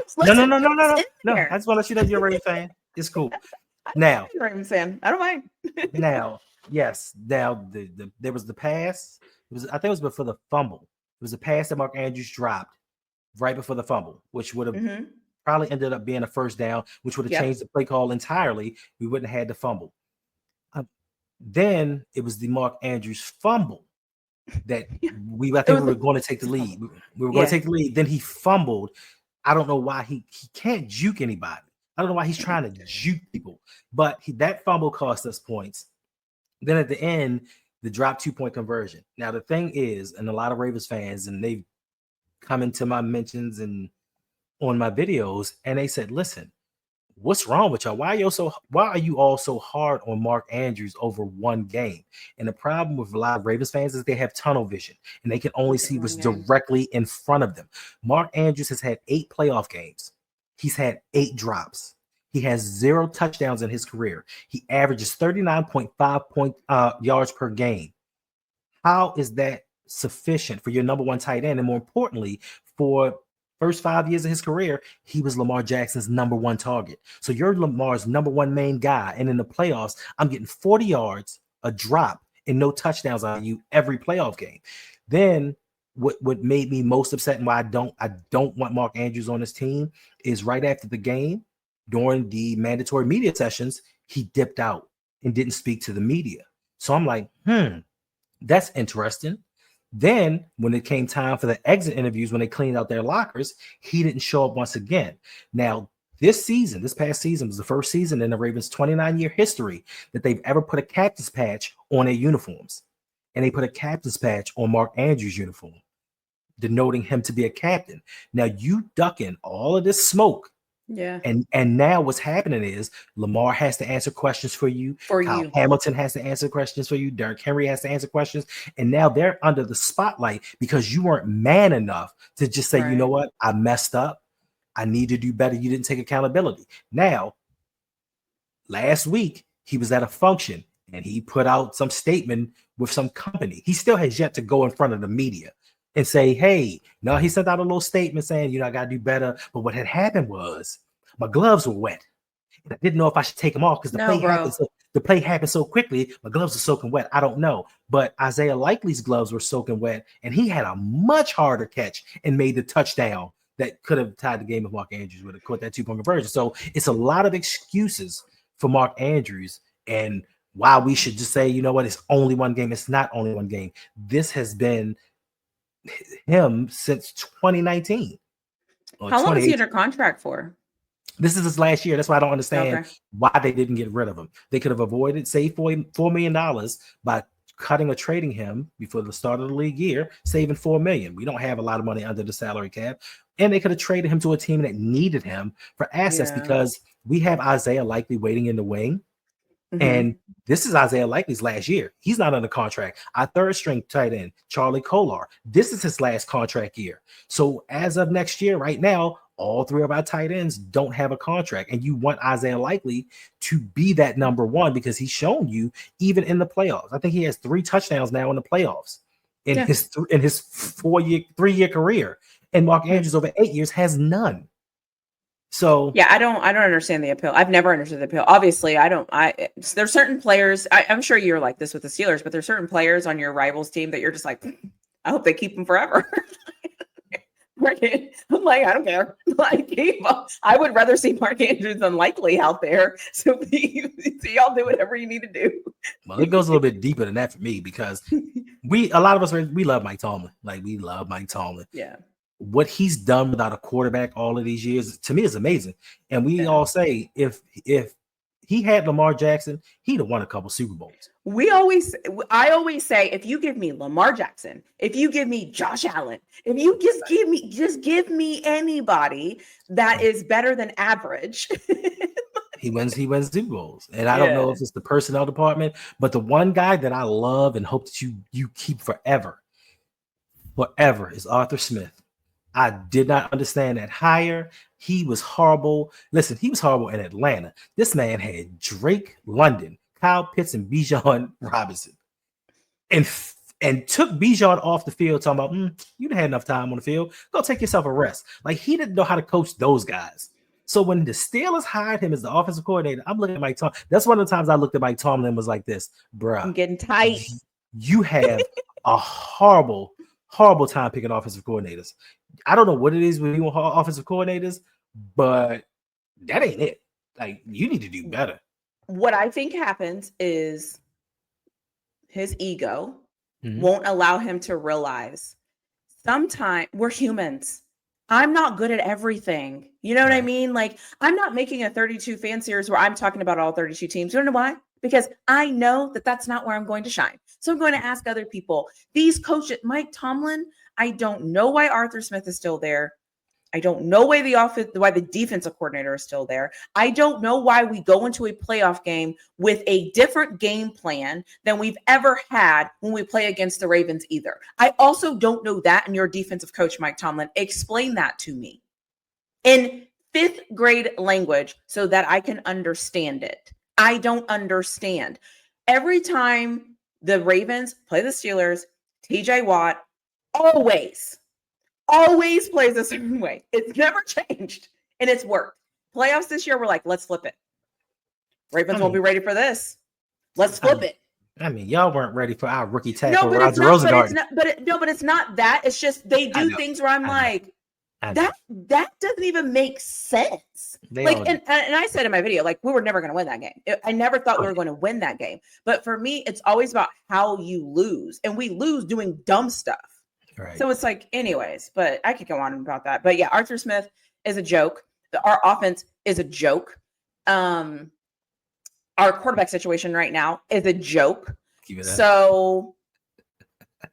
I just want to let you know you're a Ravens fan. It's cool. Now, you're a Ravens fan. I don't mind. Now, yes. Now, there was the pass. I think it was before the fumble. It was a pass that Mark Andrews dropped right before the fumble, which would have probably ended up being a first down, which would have changed the play call entirely. We wouldn't have had the fumble. Then it was the Mark Andrews fumble that I think we were going to take the lead. We were going to take the lead. Then he fumbled. I don't know why he can't juke anybody. I don't know why he's trying to juke people. But that fumble cost us points. Then at the end, the drop 2-point conversion. Now the thing is, and a lot of Ravens fans, and they've come into my mentions and on my videos, and they said, "Listen, what's wrong with y'all? Why are you all so hard on Mark Andrews over one game?" And the problem with a lot of Ravens fans is they have tunnel vision and they can only see what's directly in front of them. Mark Andrews has had 8 playoff games. He's had 8 drops. He has 0 touchdowns in his career. He averages 39.5 yards per game. How is that sufficient for your number 1 tight end? And more importantly, for first 5 years of his career, he was Lamar Jackson's number 1 target. So you're Lamar's number 1 main guy. And in the playoffs, I'm getting 40 yards, a drop, and no touchdowns on you every playoff game. Then what made me most upset and why I don't want Mark Andrews on this team is right after the game, during the mandatory media sessions, he dipped out and didn't speak to the media. So I'm like, that's interesting. Then when it came time for the exit interviews, when they cleaned out their lockers, he didn't show up once again. Now, this past season was the first season in the Ravens' 29-year history that they've ever put a captain's patch on their uniforms. And they put a captain's patch on Mark Andrews' uniform, denoting him to be a captain. Now, you ducking all of this smoke. Yeah. And now what's happening is Lamar has to answer questions for you. Kyle Hamilton has to answer questions for you. Derrick Henry has to answer questions. And now they're under the spotlight because you weren't man enough to just say, you know what? I messed up. I need to do better. You didn't take accountability. Now, last week, he was at a function and he put out some statement with some company. He still has yet to go in front of the media and say, hey, no, he sent out a little statement saying, I got to do better. But what had happened was my gloves were wet. And I didn't know if I should take them off because the play happened so quickly. My gloves are soaking wet. I don't know. But Isaiah Likely's gloves were soaking wet, and he had a much harder catch and made the touchdown that could have tied the game if Mark Andrews would have caught that 2-point conversion. So it's a lot of excuses for Mark Andrews and why we should just say, it's only one game. It's not only one game. This has been him since 2019. How long is he under contract for? This is his last year. That's why I don't understand why they didn't get rid of him. They could have avoided, saved $4 million by cutting or trading him before the start of the league year, saving $4 million. We don't have a lot of money under the salary cap. And they could have traded him to a team that needed him for assets because we have Isaiah Likely waiting in the wing. And this is Isaiah Likely's last year. He's not under contract. Our third string tight end, Charlie Kolar, this is his last contract year. So as of next year, right now, all three of our tight ends don't have a contract. And you want Isaiah Likely to be that number one because he's shown you even in the playoffs. I think he has 3 touchdowns now in the playoffs in his 3-year career. And Mark Andrews over 8 years has none. So I don't understand the appeal. I've never understood the appeal. Obviously, there's certain players. I'm sure you're like this with the Steelers, but there's certain players on your rivals team that you're just like, I hope they keep them forever. I'm like, I don't care. Like, I would rather see Mark Andrews than Likely out there. So y'all do whatever you need to do. Well, it goes a little bit deeper than that for me because a lot of us love Mike Tomlin. Like, we love Mike Tomlin. Yeah. What he's done without a quarterback all of these years, to me, is amazing. And we all say if he had Lamar Jackson, he'd have won a couple Super Bowls. I always say, if you give me Lamar Jackson, if you give me Josh Allen, if you just give me anybody that is better than average. He wins Super Bowls. And I don't know if it's the personnel department, but the one guy that I love and hope that you keep forever is Arthur Smith. I did not understand that hire. He was horrible. Listen, he was horrible in Atlanta. This man had Drake London, Kyle Pitts, and Bijan Robinson, and took Bijan off the field talking about, you done had enough time on the field. Go take yourself a rest. Like, he didn't know how to coach those guys. So when the Steelers hired him as the offensive coordinator, I'm looking at Mike Tomlin. That's one of the times I looked at Mike Tomlin and was like this, bruh. I'm getting tight. You have a horrible time picking offensive coordinators. I don't know what it is with you offensive coordinators, but that ain't it. Like, you need to do better. What I think happens is his ego won't allow him to realize sometimes we're humans. I'm not good at everything. You know what I mean? Like, I'm not making a 32 fan series where I'm talking about all 32 teams. You don't know why? Because I know that that's not where I'm going to shine. So I'm going to ask other people. These coaches, Mike Tomlin, I don't know why Arthur Smith is still there. I don't know why the defensive coordinator is still there. I don't know why we go into a playoff game with a different game plan than we've ever had when we play against the Ravens either. I also don't know that, and your defensive coach, Mike Tomlin, explain that to me in 5th grade language so that I can understand it. I don't understand. Every time the Ravens play the Steelers, TJ Watt always plays a certain way. It's never changed, and it's worked. Playoffs this year, we're like, let's flip it. Ravens won't be ready for this. Let's flip it. I mean, y'all weren't ready for our rookie tackle, Roger Rosengarten. But it's not that. It's just they do things where I'm like, That doesn't even make sense. And I said in my video, like, we were never going to win that game. I never thought we were going to win that game. But for me, it's always about how you lose, and we lose doing dumb stuff. Right. So it's like, anyways, but I could go on about that. But yeah, Arthur Smith is a joke. Our offense is a joke. Our quarterback situation right now is a joke. So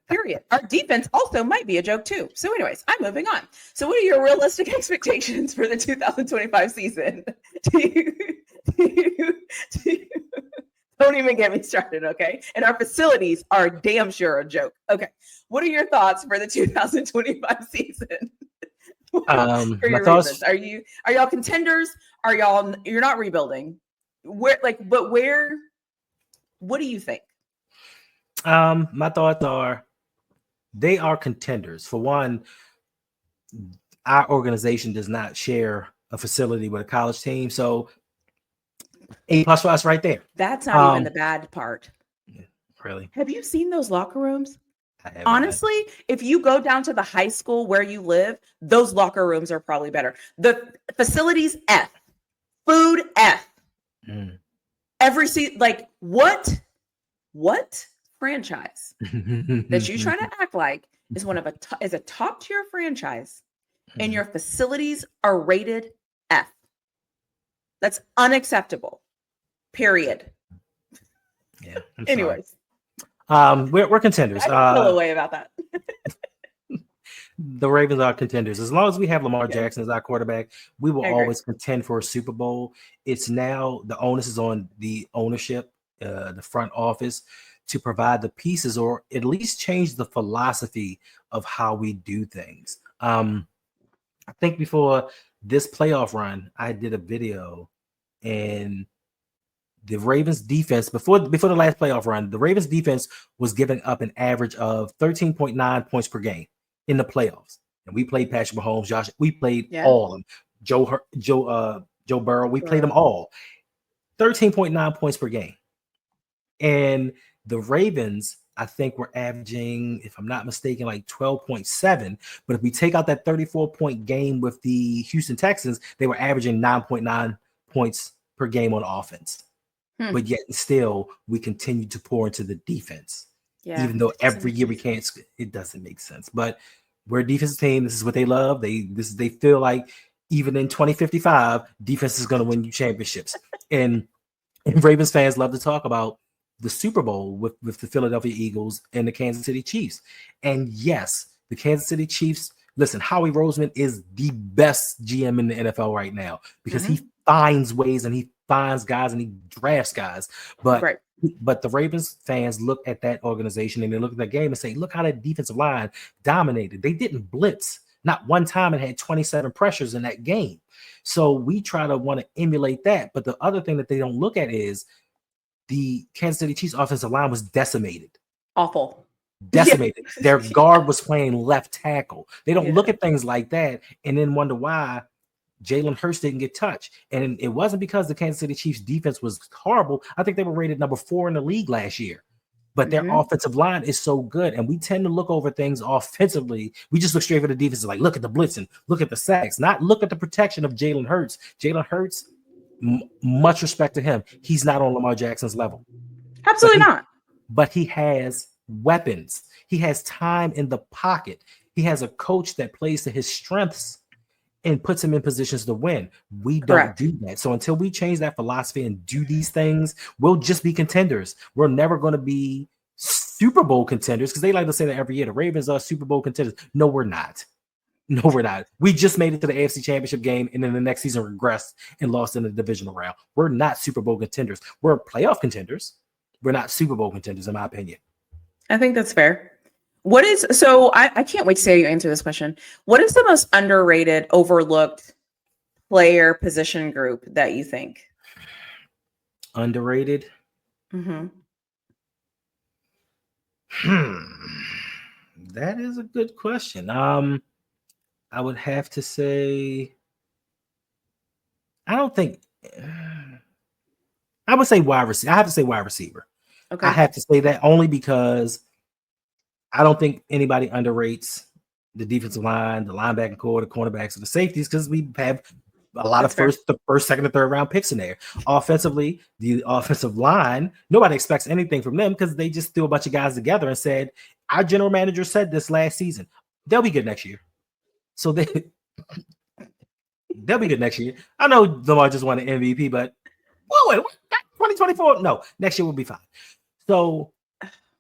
period. Our defense also might be a joke too. So anyways, I'm moving on. So what are your realistic expectations for the 2025 season? Don't even get me started, okay? And our facilities are damn sure a joke. Okay. What are your thoughts for the 2025 season? For your Ravens? Are y'all contenders? You're not rebuilding? What do you think? My thoughts are they are contenders. For one, our organization does not share a facility with a college team. So A+ for us right there. That's not even the bad part. Really? Have you seen those locker rooms? Honestly, if you go down to the high school where you live, those locker rooms are probably better. The facilities F, food F. Every seat, like what franchise that you try to act like is is a top tier franchise, and your facilities are rated F? That's unacceptable. Period. Yeah. Anyways. We're contenders. I feel away about that. The Ravens are contenders. As long as we have Lamar Jackson as our quarterback, we will always contend for a Super Bowl. It's now the onus is on the ownership, the front office, to provide the pieces or at least change the philosophy of how we do things. I think before this playoff run, I did a video, and the Ravens defense before the last playoff run, the Ravens defense was giving up an average of 13.9 points per game in the playoffs. And we played Patrick Mahomes, we played all of them. Joe Burrow, we played them all. 13.9 points per game. And the Ravens, I think, were averaging, if I'm not mistaken, like 12.7. But if we take out that 34-point game with the Houston Texans, they were averaging 9.9 points per game on offense. But yet still, we continue to pour into the defense. Even though every year we can't, it doesn't make sense. But we're a defensive team. This is what they love. They feel like even in 2055, defense is going to win you championships. and Ravens fans love to talk about the Super Bowl with the Philadelphia Eagles and the Kansas City Chiefs. And yes, the Kansas City Chiefs, listen, Howie Roseman is the best GM in the NFL right now because he finds ways and he finds guys and he drafts guys. But the Ravens fans look at that organization and they look at that game and say, look how that defensive line dominated. They didn't blitz not one time and had 27 pressures in that game. So we try to want to emulate that. But the other thing that they don't look at is the Kansas City Chiefs offensive line was decimated. Awful. Decimated. Their guard was playing left tackle. They don't look at things like that and then wonder why Jalen Hurts didn't get touched. And it wasn't because the Kansas City Chiefs defense was horrible. I think they were rated number 4 in the league last year. But their offensive line is so good. And we tend to look over things offensively. We just look straight for the defense. Like, look at the blitzing. Look at the sacks. Not look at the protection of Jalen Hurts. Jalen Hurts, much respect to him. He's not on Lamar Jackson's level. Absolutely not. But he has weapons. He has time in the pocket. He has a coach that plays to his strengths and puts him in positions to win. We don't do that. So until we change that philosophy and do these things, we'll just be contenders. We're never going to be Super Bowl contenders because they like to say that every year. The Ravens are Super Bowl contenders. No, we're not. No, we're not. We just made it to the AFC Championship game and then the next season regressed and lost in the divisional round. We're not Super Bowl contenders. We're playoff contenders. We're not Super Bowl contenders, in my opinion. I think that's fair. I can't wait to see how you answer this question. What is the most underrated, overlooked player position group that you think? Underrated? That is a good question. I would have to say, I would say wide receiver. I have to say wide receiver. Okay. I have to say that only because I don't think anybody underrates the defensive line, the linebacking core, the cornerbacks, and the safeties, because we have a lot That's of first, second, and third round picks in there. Offensively, the offensive line, nobody expects anything from them because they just threw a bunch of guys together and said, our general manager said this last season, they'll be good next year. So they'll be good next year. I know Lamar just won an MVP, but wait, 2024? No, next year will be fine. So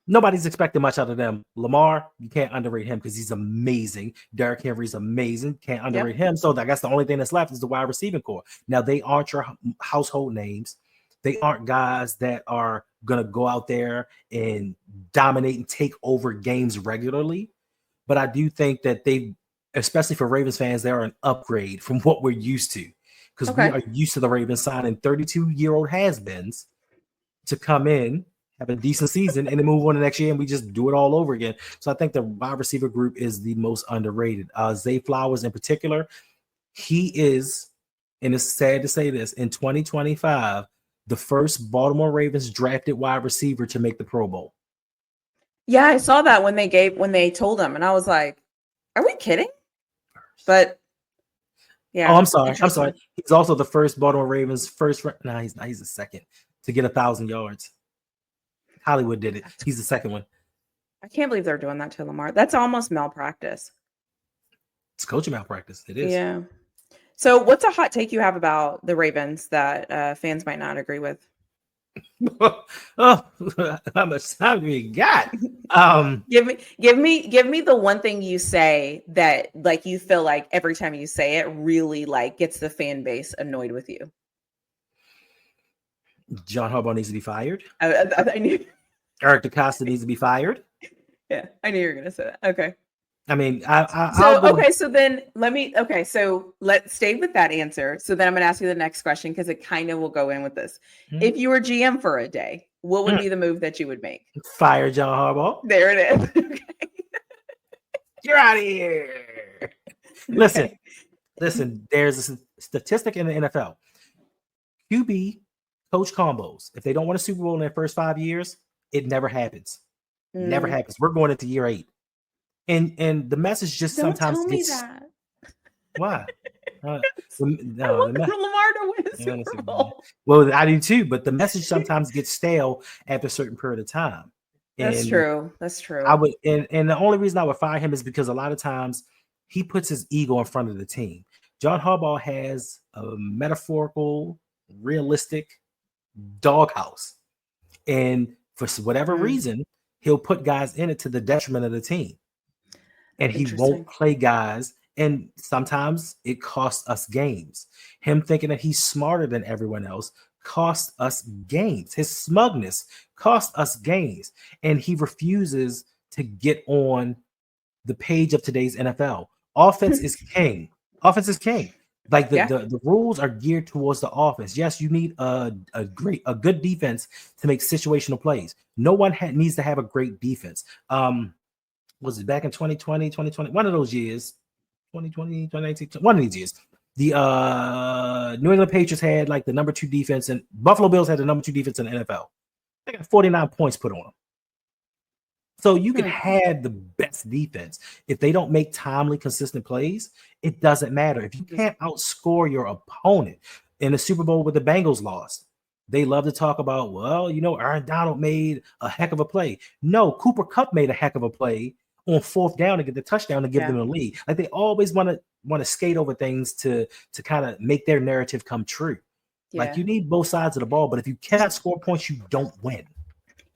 nobody's expecting much out of them. Lamar, you can't underrate him because he's amazing. Derrick Henry's amazing. Can't underrate him. So I guess the only thing that's left is the wide receiving core. Now, they aren't your household names. They aren't guys that are going to go out there and dominate and take over games regularly. But I do think that they, especially for Ravens fans, they are an upgrade from what we're used to. Because we are used to the Ravens signing 32-year-old has-beens to come in, have a decent season, and then move on the next year, and we just do it all over again. So I think the wide receiver group is the most underrated. Zay Flowers in particular, he is, and it's sad to say this, in 2025, the first Baltimore Ravens drafted wide receiver to make the Pro Bowl. Yeah, I saw that when they told him, and I was like, are we kidding? But yeah. Oh, I'm sorry. He's also the first Baltimore Ravens he's the second to get 1,000 yards. Hollywood did it. He's the second one. I can't believe they're doing that to Lamar. That's almost malpractice. It's coaching malpractice. It is. Yeah. So what's a hot take you have about the Ravens that fans might not agree with? Oh, how much time do we got? Give me the one thing you say that like you feel like every time you say it really like gets the fan base annoyed with you. John Harbaugh needs to be fired. I knew. Eric DeCosta needs to be fired. Yeah, I knew you were going to say that. Okay. I mean, so let's stay with that answer. So then I'm going to ask you the next question because it kind of will go in with this. Mm-hmm. If you were GM for a day, what would be the move that you would make? Fire John Harbaugh. There it is. Okay. You're out of here. Listen, there's a statistic in the NFL. QB coach combos, if they don't win a Super Bowl in their first 5 years, it never happens. Never happens. We're going into year 8. And the message just don't sometimes tell me gets that. Why? I want Lamar to win a Super Bowl. Well, I do too, but the message sometimes gets stale after a certain period of time. That's true. I would, and the only reason I would fire him is because a lot of times he puts his ego in front of the team. John Harbaugh has a metaphorical, realistic doghouse, and for whatever reason, he'll put guys in it to the detriment of the team. And he won't play guys, and sometimes it costs us games. Him thinking that he's smarter than everyone else costs us games. His smugness costs us games, and he refuses to get on the page of today's NFL. Offense is king. Offense is king. Like the rules are geared towards the offense. Yes, you need a good defense to make situational plays. No one needs to have a great defense. Was it back in 2020, one of those years, 2020, 2019, one of these years, the New England Patriots had like the number 2 defense, and Buffalo Bills had the number 2 defense in the NFL. They got 49 points put on them. So you can have the best defense. If they don't make timely, consistent plays, it doesn't matter. If you can't outscore your opponent in the Super Bowl with the Bengals lost, they love to talk about, well, Aaron Donald made a heck of a play. No, Cooper Kupp made a heck of a play on 4th down to get the touchdown to give them the lead. Like they always want to skate over things to kind of make their narrative come true. Yeah. Like you need both sides of the ball, but if you cannot score points, you don't win.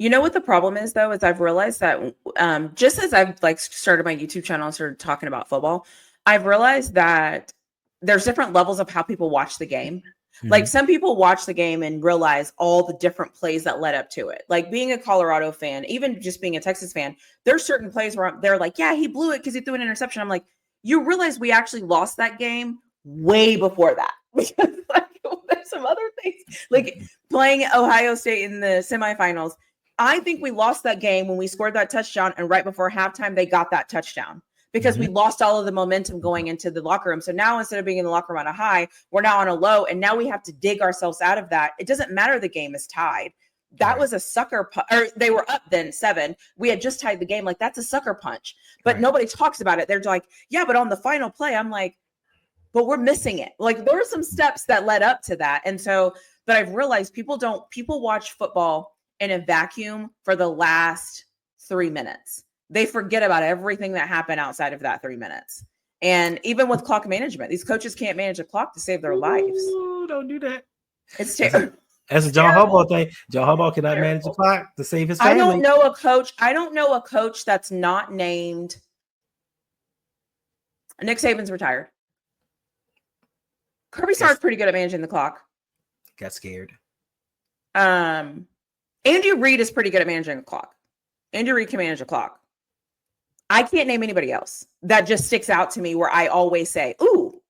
You know what the problem is though, is I've realized that just as I've like started my YouTube channel and started talking about football, I've realized that there's different levels of how people watch the game. Mm-hmm. Like some people watch the game and realize all the different plays that led up to it. Like being a Colorado fan, even just being a Texas fan, there's certain plays where they're like, yeah, he blew it because he threw an interception. I'm like, you realize we actually lost that game way before that. Because like, there's some other things like playing Ohio State in the semifinals. I think we lost that game when we scored that touchdown, and right before halftime, they got that touchdown because we lost all of the momentum going into the locker room. So now instead of being in the locker room on a high, we're now on a low, and now we have to dig ourselves out of that. It doesn't matter the game is tied. That was a sucker punch, or they were up then 7. We had just tied the game. Like, that's a sucker punch, but nobody talks about it. They're like, yeah, but on the final play, I'm like, but we're missing it. Like, there were some steps that led up to that. And so, but I've realized people watch football in a vacuum for the last 3 minutes. They forget about everything that happened outside of that 3 minutes. And even with clock management, these coaches can't manage a clock to save their lives. Don't do that. It's terrible. That's a John Harbaugh thing. John Harbaugh cannot manage the clock to save his family. I don't know a coach that's not named. Nick Saban's retired. Kirby Smart's pretty good at managing the clock. Got scared. Andy Reid is pretty good at managing the clock. Andy Reid can manage a clock. I can't name anybody else that just sticks out to me where I always say, ooh,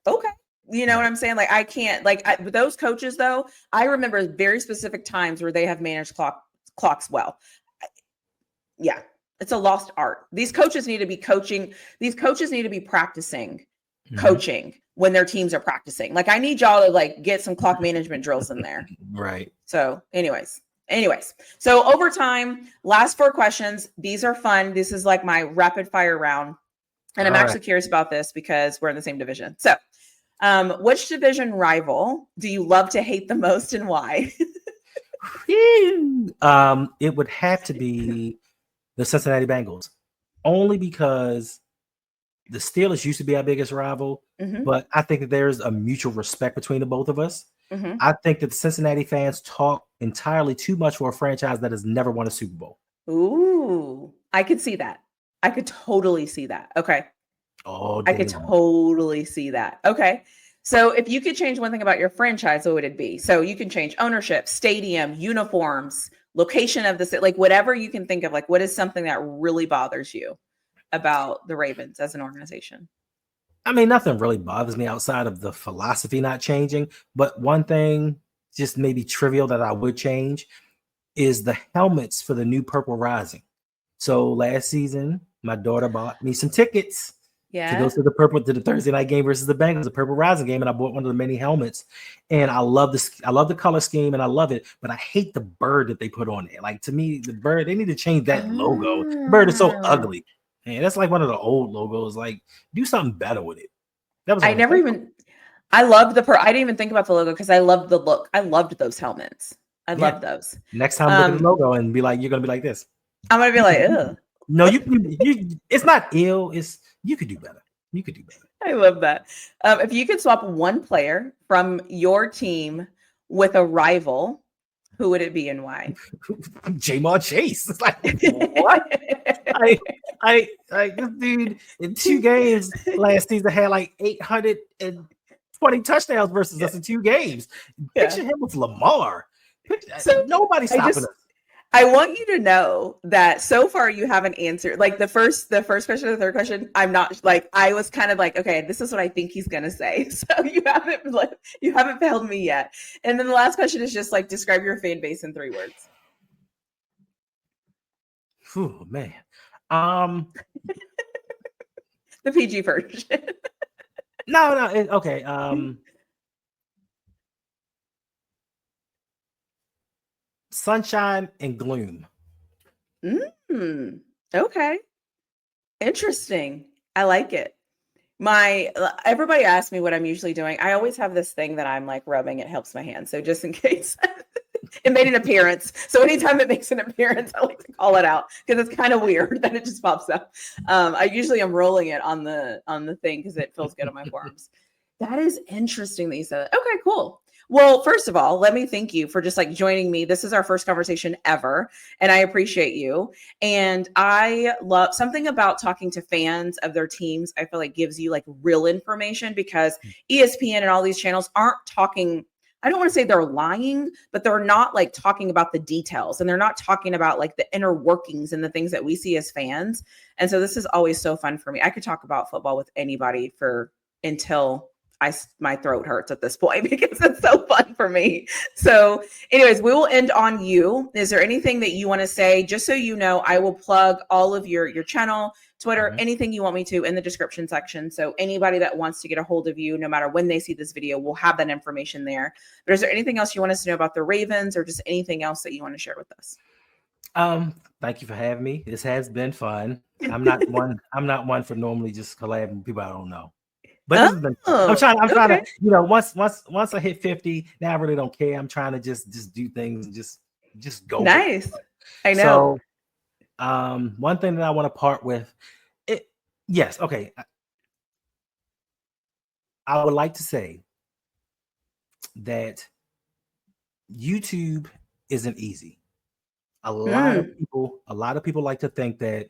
okay. You know what I'm saying? Like, I can't, with those coaches though, I remember very specific times where they have managed clocks well. Yeah. It's a lost art. These coaches need to be coaching. These coaches need to be practicing coaching when their teams are practicing. Like, I need y'all to get some clock management drills in there. Right. So anyways, so overtime, last 4 questions. These are fun. This is like my rapid fire round. And I'm actually curious about this because we're in the same division. So which division rival do you love to hate the most and why? It would have to be the Cincinnati Bengals, only because the Steelers used to be our biggest rival, but I think that there's a mutual respect between the both of us. I think that the Cincinnati fans talk entirely too much for a franchise that has never won a Super Bowl. Ooh, I could see that. I could totally see that. Okay. Oh, I could totally see that. Okay. So if you could change one thing about your franchise, what would it be? So you can change ownership, stadium, uniforms, location of the city, whatever you can think of. What is something that really bothers you about the Ravens as an organization? I mean, nothing really bothers me outside of the philosophy not changing. But one thing, just maybe trivial, that I would change is the helmets for the new Purple Rising. So last season, my daughter bought me some tickets to go to the Thursday night game versus the Bengals, the Purple Rising game, and I bought one of the many helmets. And I love this. I love the color scheme, and I love it. But I hate the bird that they put on it. To me, the bird, they need to change that logo. The bird is so ugly. Man, that's one of the old logos. Do something better with it. I love I didn't even think about the logo because I love the look. I loved those helmets. I love those. Next time, look at the logo and be like, you're gonna be like this. I'm gonna be like, ugh. No, you. It's not ill. You could do better. You could do better. I love that. If you could swap one player from your team with a rival, who would it be and why? Jamar Chase. It's like, what? This dude in 2 games last season had 820 touchdowns versus us in 2 games. Picture him with Lamar. Nobody's stopping us. I want you to know that so far you haven't answered the first question and the third question. I'm not I was kind of okay, this is what I think he's gonna say. So you haven't failed me yet. And then the last question is just describe your fan base in 3 words. Oh man. The PG version. No, okay. Sunshine and gloom. Okay. Interesting. I like it. Everybody asks me what I'm usually doing. I always have this thing that I'm rubbing. It helps my hand. So just in case it made an appearance. So anytime it makes an appearance, I like to call it out because it's kind of weird that it just pops up. I usually am rolling it on the thing because it feels good on my forearms. That is interesting that you said that. Okay, cool. Well, first of all, let me thank you for just joining me. This is our first conversation ever, and I appreciate you. And I love something about talking to fans of their teams. I feel gives you real information because ESPN and all these channels aren't talking. I don't want to say they're lying, but they're not talking about the details, and they're not talking about the inner workings and the things that we see as fans. And so this is always so fun for me. I could talk about football with anybody until my throat hurts at this point because it's so fun for me. So anyways, we will end on you. Is there anything that you want to say? Just so you know, I will plug all of your channel, Twitter, anything you want me to in the description section. So anybody that wants to get a hold of you, no matter when they see this video, will have that information there. But is there anything else you want us to know about the Ravens, or just anything else that you want to share with us? Thank you for having me. This has been fun. I'm not one for normally just collabing with people I don't know. But this has been fun. I'm trying to, once I hit 50, now I really don't care. I'm trying to just do things and just go. Nice. I know. So one thing that I want to part with I would like to say that YouTube isn't easy. A lot of people like to think that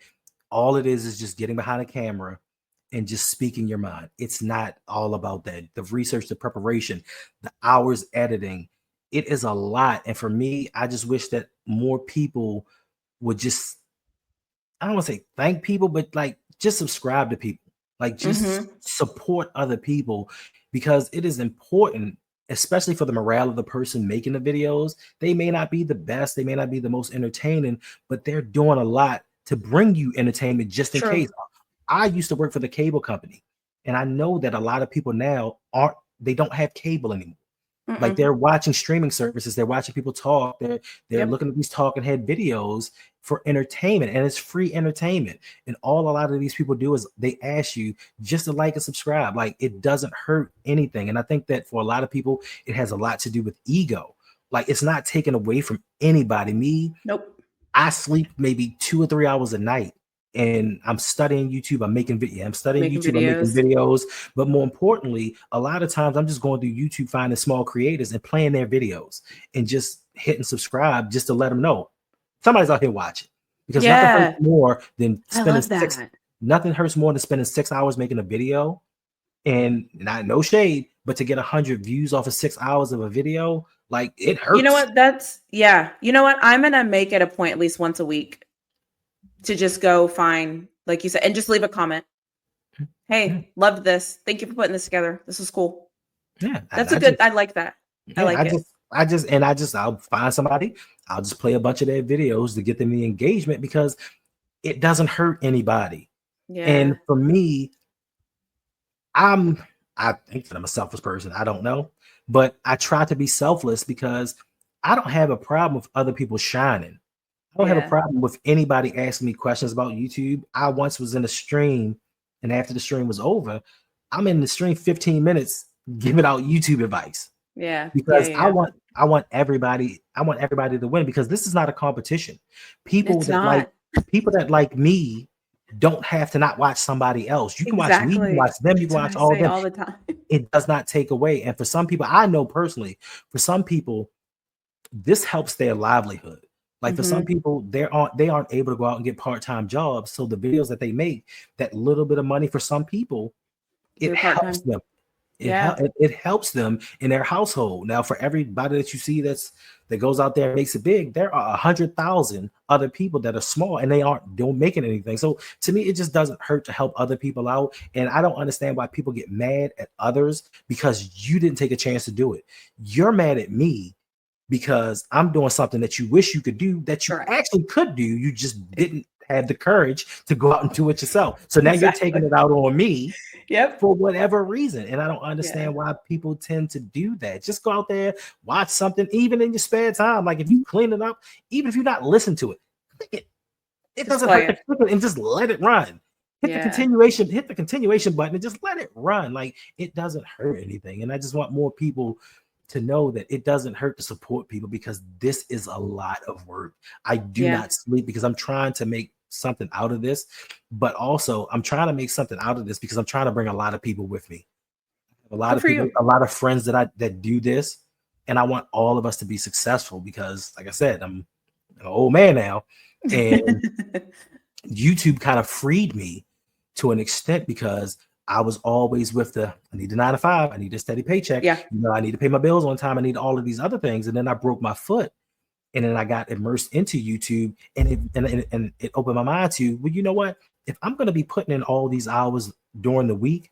all it is just getting behind a camera and just speaking your mind. It's not all about that. The research, the preparation, the hours editing, it is a lot. And for me, I just wish that more people would just, I don't want to say thank people, but like just subscribe to people, like just support other people, because it is important, especially for the morale of the person making the videos. They may not be the best, they may not be the most entertaining, but they're doing a lot to bring you entertainment just in case. I used to work for the cable company, and I know that a lot of people now they don't have cable anymore. Like they're watching streaming services, they're watching people talk, they're looking at these talking head videos for entertainment, and it's free entertainment. And a lot of these people do is they ask you just to like and subscribe. Like, it doesn't hurt anything. And I think that for a lot of people, it has a lot to do with ego. Like, it's not taken away from anybody. I sleep maybe 2 or 3 hours a night, and I'm studying YouTube. I'm making videos. But more importantly, a lot of times I'm just going through YouTube, finding small creators and playing their videos and just hitting subscribe just to let them know somebody's out here watching. Because nothing hurts more than spending 6 hours making a video, and not no shade, but to get 100 views off of 6 hours of a video, like, it hurts. You know what? You know what? I'm gonna make it a point at least once a week to just go find, like you said, and just leave a comment. Hey, loved this. Thank you for putting this together. This is cool. Yeah, I like that. I'll find somebody. I'll just play a bunch of their videos to get them the engagement, because it doesn't hurt anybody. Yeah. And for me, I think that I'm a selfless person. I don't know, but I try to be selfless because I don't have a problem with other people shining. I don't have a problem with anybody asking me questions about YouTube. I once was in a stream, and after the stream was over, I'm in the stream 15 minutes giving out YouTube advice. Yeah. Because I want everybody to win, because this is not a competition. People that like me don't have to not watch somebody else. You can watch me, you can watch them, you can watch all of them. All the time. It does not take away. And for some people, I know personally, for some people, this helps their livelihood. Like, for some people, they aren't able to go out and get part-time jobs. So the videos that they make, that little bit of money, for some people, it helps them. It helps them in their household. Now, for everybody that you see that goes out there and makes it big, there are 100,000 other people that are small and they don't making anything. So to me, it just doesn't hurt to help other people out. And I don't understand why people get mad at others because you didn't take a chance to do it. You're mad at me because I'm doing something that you wish you could do, that you actually could do. You just didn't have the courage to go out and do it yourself. So now you're taking it out on me for whatever reason. And I don't understand why people tend to do that. Just go out there, watch something, even in your spare time. Like, if you clean it up, even if you're not listening to it, it doesn't hurt to click it and just let it run. Hit the continuation button and just let it run. Like, it doesn't hurt anything. And I just want more people to know that it doesn't hurt to support people, because this is a lot of work. I do not sleep because I'm trying to make something out of this, but also I'm trying to make something out of this because I'm trying to bring a lot of people with me. A lot of people, a lot of friends that do this, and I want all of us to be successful, because, like I said, I'm an old man now, and YouTube kind of freed me to an extent, because I was always with I need a 9 to 5, I need a steady paycheck. Yeah. I need to pay my bills on time. I need all of these other things. And then I broke my foot, and then I got immersed into YouTube, and it opened my mind to, well, you know what? If I'm going to be putting in all these hours during the week,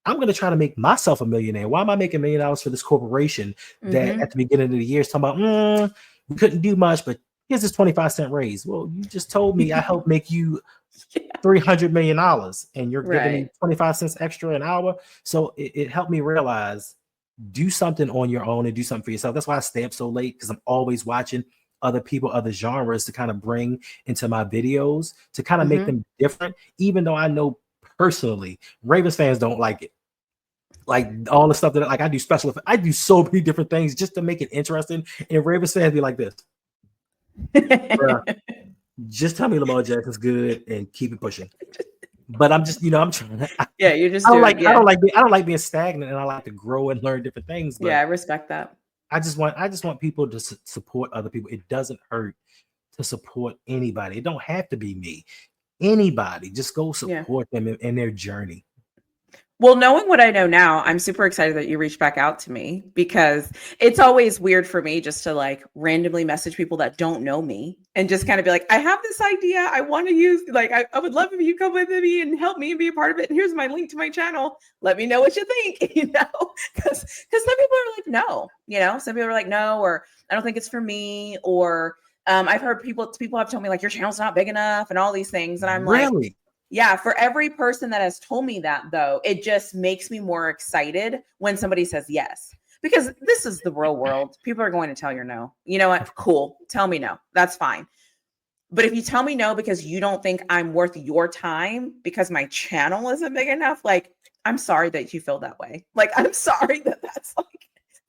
I'm going to try to make myself a millionaire. Why am I making $1 million for this corporation that at the beginning of the year is talking about, we couldn't do much, but here's this 25-cent raise. Well, you just told me I helped make you $300 million and you're giving me 25 cents extra an hour. So it helped me realize, do something on your own and do something for yourself. That's why I stay up so late, because I'm always watching other people, other genres to kind of bring into my videos to kind of make them different, even though I know personally Ravens fans don't like it. Like all the stuff that like I do special effects. I do so many different things just to make it interesting. And Ravens fans be like this. Just tell me Lamar Jackson's good and keep it pushing. But I'm just, I'm trying. You're just. I don't like being stagnant, and I like to grow and learn different things. But I respect that. I just want people to support other people. It doesn't hurt to support anybody. It don't have to be me. Anybody, just go support them in their journey. Well, knowing what I know now, I'm super excited that you reached back out to me, because it's always weird for me just to like randomly message people that don't know me and just kind of be like, I have this idea. I want to use, like, I would love if you come with me and help me and be a part of it. And here's my link to my channel. Let me know what you think, because some people are like, no, some people are like, no, or I don't think it's for me. Or I've heard people have told me like, your channel's not big enough and all these things. And I'm like, yeah, for every person that has told me that, though, it just makes me more excited when somebody says yes, because this is the real world. People are going to tell you no. You know what? Cool. Tell me no. That's fine. But if you tell me no because you don't think I'm worth your time because my channel isn't big enough, like, I'm sorry that you feel that way. Like, I'm sorry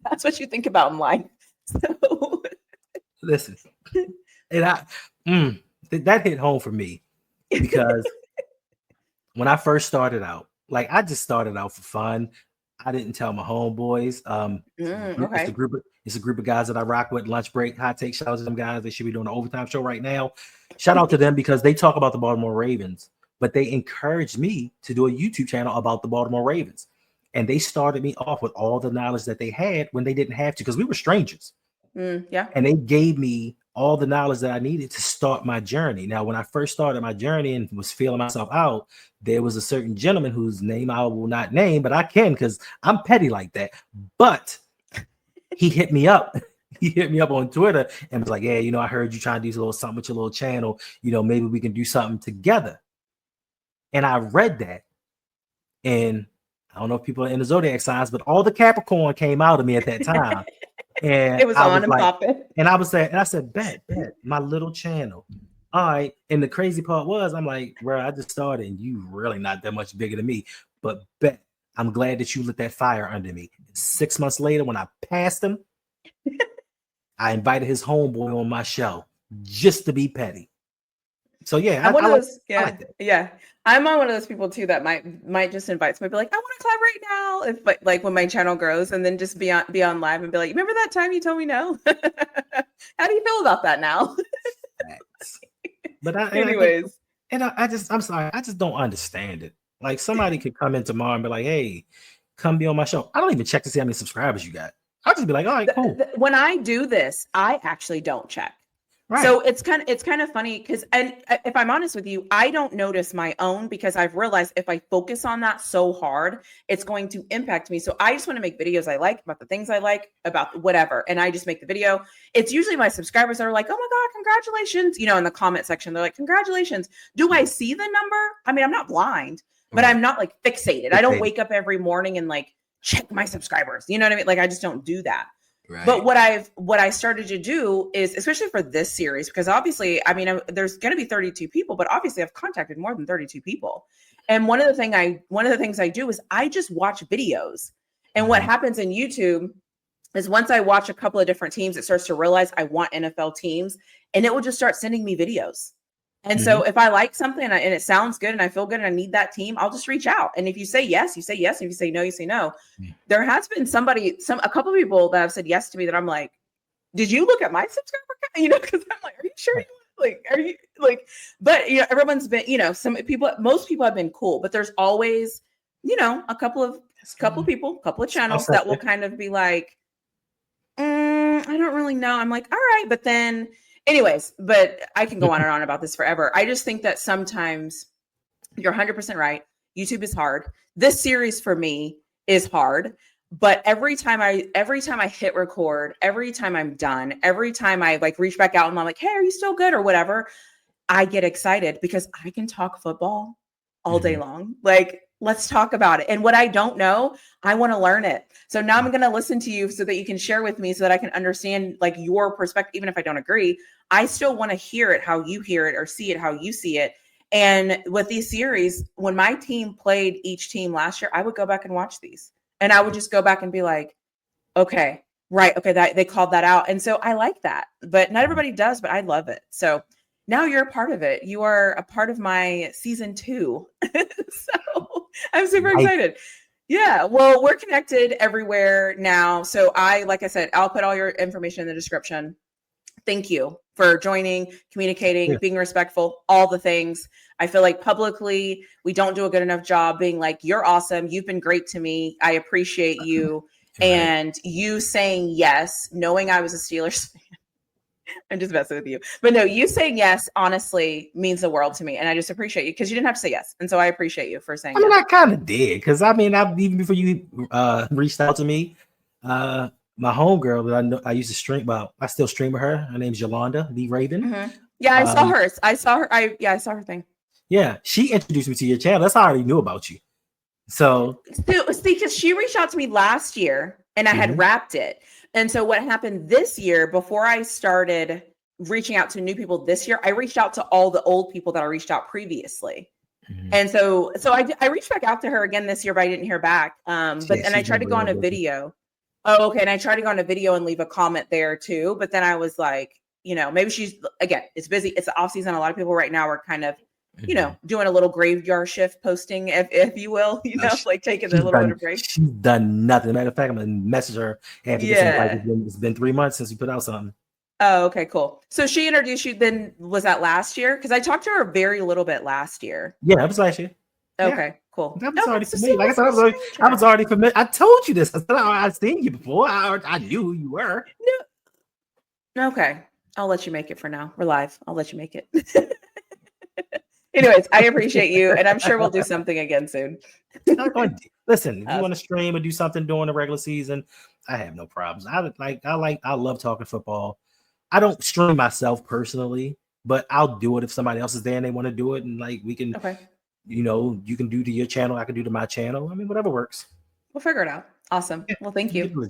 that's what you think about in life. So listen, and that hit home for me, because when I first started out, like I just started out for fun. I didn't tell my homeboys. It's a group of guys that I rock with. Lunch break, hot take. Shout out to them guys. They should be doing an overtime show right now. Shout out to them, because they talk about the Baltimore Ravens, but they encouraged me to do a YouTube channel about the Baltimore Ravens. And they started me off with all the knowledge that they had when they didn't have to, because we were strangers. And they gave me all the knowledge that I needed to start my journey. Now, when I first started my journey and was feeling myself out, there was a certain gentleman whose name I will not name, but I can, because I'm petty like that. But he hit me up. He hit me up on Twitter and was like, yeah, I heard you trying to do a little something with your little channel. Maybe we can do something together. And I read that. And I don't know if people are in the zodiac signs, but all the Capricorn came out of me at that time. And it was on and popping. And I said, bet, my little channel. All right. And the crazy part was, I'm like, bro, I just started and you really not that much bigger than me. But bet, I'm glad that you lit that fire under me. 6 months later, when I passed him, I invited his homeboy on my show just to be petty. So yeah, I'm on one of those people too that might just invite somebody, be like, I want to collab right now, if like when my channel grows, and then just be on live and be like, remember that time you told me no? How do you feel about that now? But I'm sorry, I just don't understand it. Like, somebody could come in tomorrow and be like, hey, come be on my show. I don't even check to see how many subscribers you got. I'll just be like, all right, cool. When I do this, I actually don't check. Right. So it's kind of funny, because, and if I'm honest with you, I don't notice my own, because I've realized if I focus on that so hard, it's going to impact me. So I just want to make videos I like about the things I like about whatever. And I just make the video. It's usually my subscribers that are like, oh my God, congratulations. In the comment section, they're like, congratulations. Do I see the number? I mean, I'm not blind, but I'm not like fixated. I don't wake up every morning and like check my subscribers. You know what I mean? Like, I just don't do that. Right. But what I started to do is, especially for this series, because obviously, I mean, there's going to be 32 people, but obviously I've contacted more than 32 people. And one of the things I do is I just watch videos. And what happens in YouTube is, once I watch a couple of different teams, it starts to realize I want NFL teams, and it will just start sending me videos. And so if I like something and it sounds good and I feel good and I need that team, I'll just reach out. And if you say yes, you say yes. And if you say no, you say no. There has been a couple of people that have said yes to me that I'm like, did you look at my subscriber count? Because I'm like, are you sure are you like, but everyone's been, most people have been cool, but there's always, a couple of people, couple of channels that will kind of be like, I don't really know. I'm like, all right. But then anyways, but I can go on and on about this forever. I just think that sometimes you're 100% right. YouTube is hard. This series for me is hard. But every time I hit record, every time I'm done, every time I like reach back out and I'm like, hey, are you still good or whatever? I get excited because I can talk football all day long. Like, let's talk about it. And what I don't know, I want to learn it. So now I'm going to listen to you so that you can share with me so that I can understand like your perspective. Even if I don't agree, I still want to hear it, how you hear it, or see it, how you see it. And with these series, when my team played each team last year, I would go back and watch these and I would just go back and be like, okay, right. Okay. That they called that out. And so I like that, but not everybody does, but I love it. So now you're a part of it. You are a part of my season 2. So I'm super excited. Yeah. Well, we're connected everywhere now. So like I said, I'll put all your information in the description. Thank you for joining, communicating, being respectful, all the things. I feel like publicly, we don't do a good enough job being like, you're awesome. You've been great to me. I appreciate you. And you saying yes, knowing I was a Steelers fan. I'm just messing with you. But no, you saying yes, honestly, means the world to me. And I just appreciate you because you didn't have to say yes. And so I appreciate you for saying yes. I kind of did because even before you reached out to me, my homegirl that I used to stream, well, I still stream with her. Her name's Yolanda, the Raven. Yeah, I saw hers. I saw her. I saw her thing. Yeah, she introduced me to your channel. That's how I already knew about you. So see, because she reached out to me last year and I had wrapped it. And so what happened this year, before I started reaching out to new people this year, I reached out to all the old people that I reached out previously. And so I reached back out to her again this year, but I didn't hear back. And I tried to go on a video. Oh, okay. And I tried to go on a video and leave a comment there too. But then I was like, maybe she's, again, it's busy. It's the off season. A lot of people right now are kind of, doing a little graveyard shift posting, if you will, like taking a little bit of break. She's done nothing. Matter of fact, I'm going to message her. It's been 3 months since we put out something. Oh, okay, cool. So she introduced you then, was that last year? Because I talked to her very little bit last year. Yeah, that was last year. Okay, cool. That was already familiar. Like I said, I was already familiar. I told you this. I said I'd seen you before. I knew who you were. No. Okay. I'll let you make it for now. We're live. I'll let you make it. Anyways, I appreciate you, and I'm sure we'll do something again soon. Listen, if you want to stream or do something during the regular season, I have no problems. I love talking football. I don't stream myself personally, but I'll do it if somebody else is there and they want to do it, and like we can. Okay. You can do to your channel, I can do to my channel. I mean, whatever works. We'll figure it out. Awesome. Well, thank you.